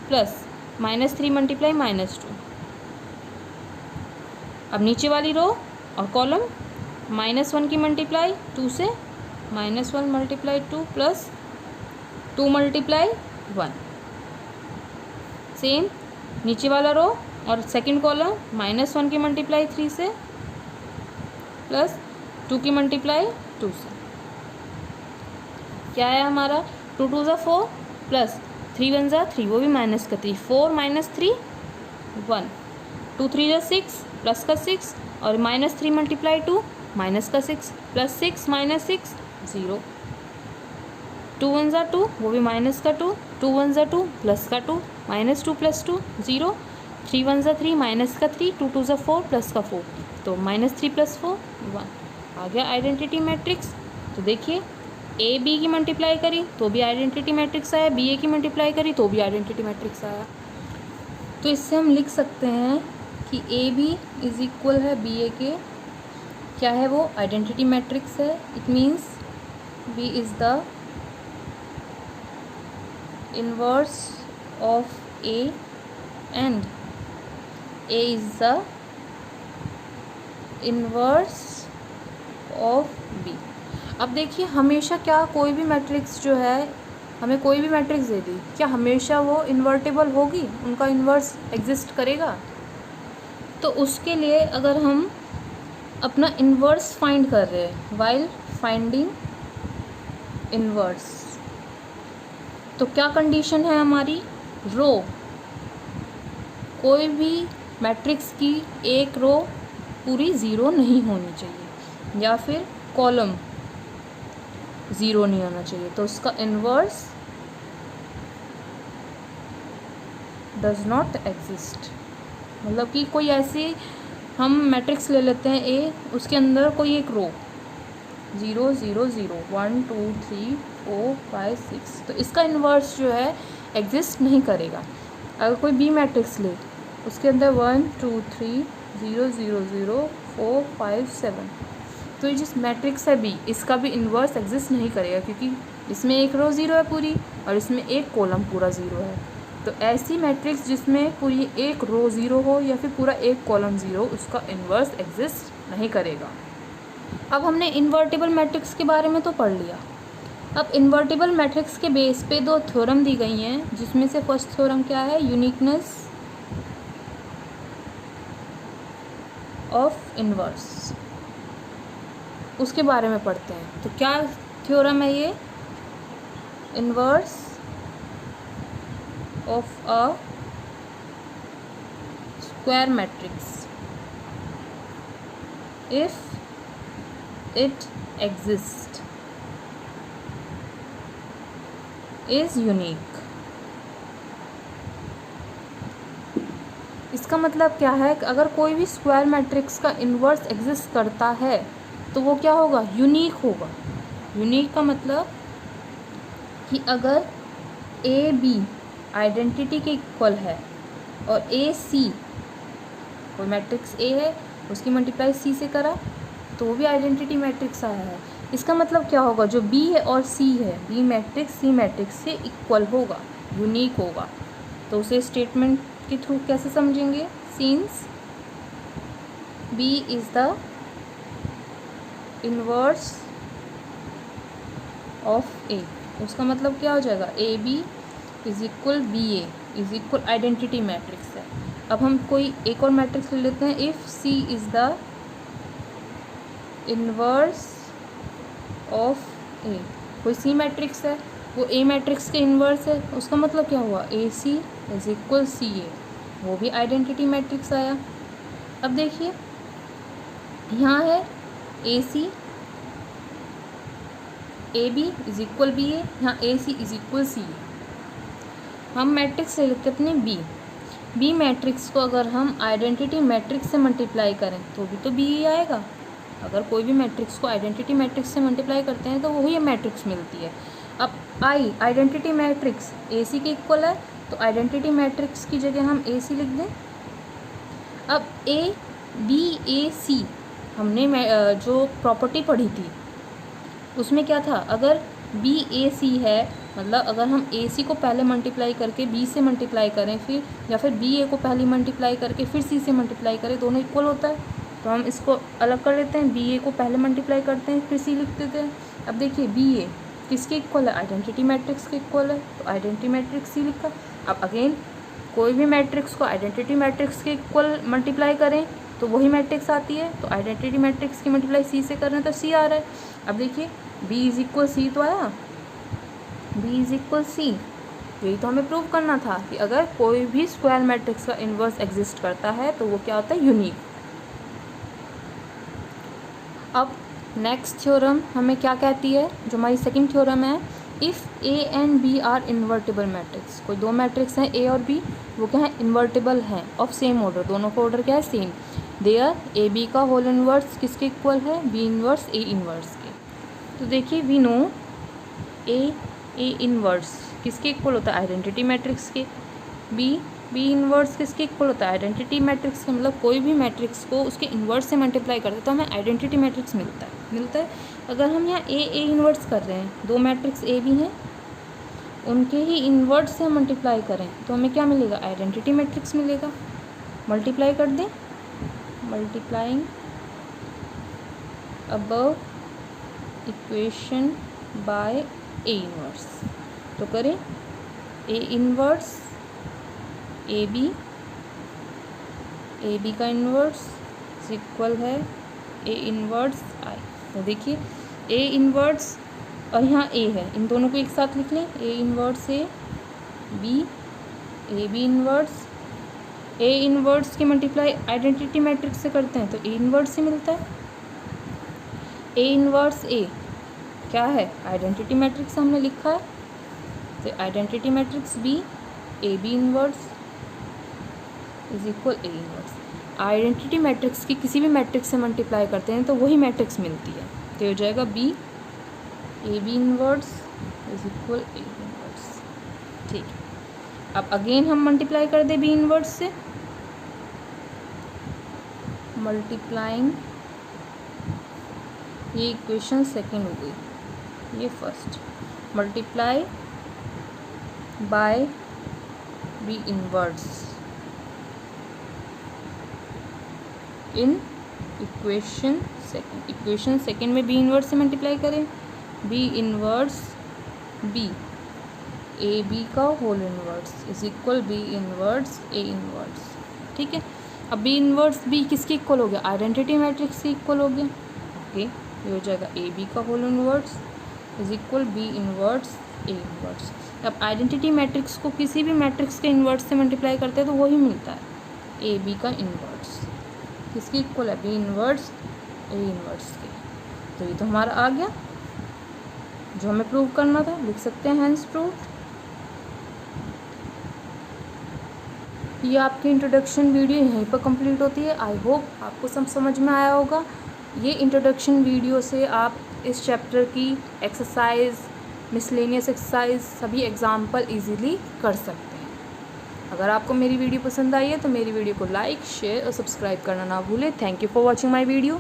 प्लस -3 मल्टीप्लाई -2। अब नीचे वाली रो और कॉलम -1 की मल्टीप्लाई 2 से, -1 मल्टीप्लाई 2 प्लस 2 मल्टीप्लाई 1। सेम नीचे वाला रो और सेकंड कॉलम -1 की मल्टीप्लाई 3 से प्लस 2 की मल्टीप्लाई 2 से। क्या है हमारा, 2 2 ज़ा 4 प्लस 3 1 ज़ा 3, वो भी माइनस का 3, 4 -3 1, 2 3 ज़ा 6 प्लस का 6, और -3 मल्टीप्लाई 2 माइनस का 6 प्लस 6 -6 0, 2 1 ज़ा 2, वो भी माइनस का 2, 2 1 ज़ा 2 प्लस का 2, -2 + 2 0, 3 1 ज़ा 3 माइनस का 3, 2 2 ज़ा 4 प्लस का 4, तो -3 + 4 1 आ गया आइडेंटिटी मैट्रिक्स। तो देखिए ए बी की मल्टीप्लाई करी तो भी आइडेंटिटी मैट्रिक्स आया, बी ए की मल्टीप्लाई करी तो भी आइडेंटिटी मैट्रिक्स आया। तो इससे हम लिख सकते हैं कि ए बी इज इक्वल है बी ए के, क्या है वो, आइडेंटिटी मैट्रिक्स है। It means B is the inverse of A and A is the inverse of B. अब देखिए हमेशा क्या कोई भी मैट्रिक्स जो है, हमें कोई भी मैट्रिक्स दे दी, क्या हमेशा वो इन्वर्टिबल होगी, उनका इन्वर्स एग्जिस्ट करेगा? तो उसके लिए अगर हम अपना इन्वर्स फाइंड कर रहे हैं, वाइल फाइंडिंग इन्वर्स, तो क्या कंडीशन है हमारी, रो, कोई भी मैट्रिक्स की एक रो पूरी 0 नहीं होनी चाहिए, या फिर कॉलम 0 नहीं होना चाहिए, तो उसका इन्वर्स डज नॉट एग्जिस्ट। मतलब कि कोई ऐसी हम मैट्रिक्स ले लेते हैं ए, उसके अंदर कोई एक रो 0 0 0 1 2 3 4 5 6, तो इसका इन्वर्स जो है एग्जिस्ट नहीं करेगा। अगर कोई बी मैट्रिक्स ले, उसके अंदर 1 2 3 0 0 0 4 5 7, तो ये जिस मैट्रिक्स है बी, इसका भी इन्वर्स एग्जिस्ट नहीं करेगा, क्योंकि इसमें एक रो ज़ीरो है पूरी और इसमें एक कॉलम पूरा ज़ीरो है। तो ऐसी मैट्रिक्स जिसमें पूरी एक रो ज़ीरो हो या फिर पूरा एक कॉलम ज़ीरो, उसका इन्वर्स एग्जिस्ट नहीं करेगा। अब हमने इन्वर्टिबल मैट्रिक्स के बारे में तो पढ़ लिया। अब इन्वर्टिबल मैट्रिक्स के बेस पे दो थ्योरम दी गई हैं, जिसमें से फर्स्ट थ्योरम क्या है, यूनिकनेस ऑफ इन्वर्स, उसके बारे में पढ़ते हैं। तो क्या थ्योरम है ये, inverse of a square matrix if it exists is unique। इसका मतलब क्या है कि अगर कोई भी स्क्वायर मैट्रिक्स का इन्वर्स एग्जिस्ट करता है तो वो क्या होगा, यूनिक होगा। यूनिक का मतलब कि अगर ए बी आइडेंटिटी के इक्वल है और ए सी, कोई मैट्रिक्स ए है उसकी मल्टीप्लाई सी से करा तो वो भी आइडेंटिटी मैट्रिक्स आया है। इसका मतलब क्या होगा, जो बी है और सी है, बी मैट्रिक्स सी मैट्रिक्स से इक्वल होगा, यूनिक होगा। तो उसे स्टेटमेंट के थ्रू कैसे समझेंगे, since B is the inverse of A, उसका मतलब क्या हो जाएगा, A B is equal B A is equal identity matrix है। अब हम कोई एक और मैट्रिक्स ले लेते हैं, if C is the inverse of A, कोई सी मैट्रिक्स है वो ए मैट्रिक्स के इन्वर्स है, उसका मतलब क्या हुआ, ए सी इज इक्वल सी ए, वो भी आइडेंटिटी मैट्रिक्स आया। अब देखिए यहाँ है A C A B is equal B A, यहाँ ए सी इज इक्वल सी ए। हम मैट्रिक्स ले लेते अपने बी मैट्रिक्स को अगर हम आइडेंटिटी मैट्रिक्स से मल्टीप्लाई करें तो भी तो बी ही आएगा। अगर कोई भी मैट्रिक्स को आइडेंटिटी मैट्रिक्स से मल्टीप्लाई करते हैं तो वही मैट्रिक्स मिलती है। अब आई आइडेंटिटी मैट्रिक्स ए सी के इक्वल है, तो आइडेंटिटी मैट्रिक्स की जगह हम ए सी लिख दें। अब ए बी ए सी हमने जो प्रॉपर्टी पढ़ी थी उसमें क्या था, अगर बी ए सी है, मतलब अगर हम ए सी को पहले मल्टीप्लाई करके बी से मल्टीप्लाई करें फिर, या फिर बी ए को पहले मल्टीप्लाई करके फिर सी से मल्टीप्लाई करें, दोनों इक्वल होता है। तो हम इसको अलग कर लेते हैं, बी ए को पहले मल्टीप्लाई करते हैं फिर सी लिख देते हैं। अब देखिए बी ए किसके इक्वल है, आइडेंटिटी मैट्रिक्स के इक्वल है, तो आइडेंटिटी मैट्रिक्स सी लिखा। अब अगेन कोई भी मैट्रिक्स को आइडेंटिटी मैट्रिक्स के इक्वल मल्टीप्लाई करें तो वही मैट्रिक्स आती है, तो आइडेंटिटी मैट्रिक्स की मल्टीप्लाई सी से कर रहे हैं तो सी आ रहा है। अब देखिए बी इज इक्वल सी तो आया, बी इज इक्वल सी, यही तो हमें प्रूव करना था कि अगर कोई भी स्क्वायर मैट्रिक्स का इन्वर्स एग्जिस्ट करता है तो वो क्या होता है, यूनिक। अब नेक्स्ट थ्योरम हमें क्या कहती है, जो हमारी सेकंड थ्योरम है, if A and B are invertible matrix, कोई दो मैट्रिक्स हैं ए और बी, वो क्या है, इन्वर्टिबल हैं, ऑफ सेम ऑर्डर, दोनों का ऑर्डर क्या है, सेम। देयर ए बी का होल इन्वर्स किसके इक्वल है, बी इन्वर्स ए इन्वर्स के। तो देखिए वी नो ए इन्वर्स किसके इक्वल होता है, आइडेंटिटी मैट्रिक्स के। बी इन्वर्स किसके इक्वल होता है, आइडेंटिटी मैट्रिक्स के। मतलब कोई भी मैट्रिक्स को उसके इन्वर्स से मल्टीप्लाई करते तो हमें आइडेंटिटी मैट्रिक्स मिलता है। अगर हम यहाँ ए इन्वर्स कर रहे हैं, दो मैट्रिक्स ए भी हैं, उनके ही इन्वर्स से मल्टीप्लाई करें तो हमें क्या मिलेगा, आइडेंटिटी मैट्रिक्स मिलेगा। मल्टीप्लाई कर दें, multiplying above equation by A inverse, तो करें ए इन्वर्स ए बी का इन्वर्स इक्वल है ए इन्वर्स आई। तो देखिए ए इन्वर्स और यहाँ ए है, इन दोनों को एक साथ लिख लें, A inverse A B inverse की मल्टीप्लाई आइडेंटिटी मैट्रिक्स से करते हैं तो ए इन्वर्स ही मिलता है। ए इन्वर्स ए क्या है, आइडेंटिटी मैट्रिक्स हमने लिखा है, तो identity matrix B A B inverse is equal A inverse. Identity matrix की किसी भी मैट्रिक्स से मल्टीप्लाई करते हैं तो वही मैट्रिक्स मिलती है, तो ये हो जाएगा B A B inverse is equal A inverse. ठीक है, अब अगेन हम मल्टीप्लाई कर दें बी इनवर्स से, मल्टीप्लाइंग, ये इक्वेशन सेकेंड हो गई, ये first, multiply by B inverse in equation second. Equation second में बी इनवर्स से मल्टीप्लाई करें, B inverse B A B का whole inverse is equal B inverse A inverse. ठीक है, अब बी इनवर्स बी किसके इक्वल हो गया, आइडेंटिटी मैट्रिक्स के इक्वल हो गया। ओके, ये हो जाएगा ए बी का whole inverse is equal B inverse A inverse. अब आइडेंटिटी मैट्रिक्स को किसी भी मैट्रिक्स के इन्वर्स से मल्टीप्लाई करते हैं तो वही मिलता है, ए बी का इन्वर्स किसकी इक्वल है, बी इन्वर्स ए इन्वर्स के। तो ये तो हमारा आ गया जो हमें प्रूव करना था, लिख सकते हैं हैंस प्रूव्ड। ये आपकी इंट्रोडक्शन वीडियो यहीं पर कंप्लीट होती है। आई होप आपको सब समझ में आया होगा। ये इंट्रोडक्शन वीडियो से आप इस चैप्टर की एक्सरसाइज, मिसलेनियस एक्सरसाइज, सभी एग्जाम्पल इजीली कर सकते हैं। अगर आपको मेरी वीडियो पसंद आई है तो मेरी वीडियो को लाइक, शेयर और सब्सक्राइब करना ना भूलें। Thank you for watching my video.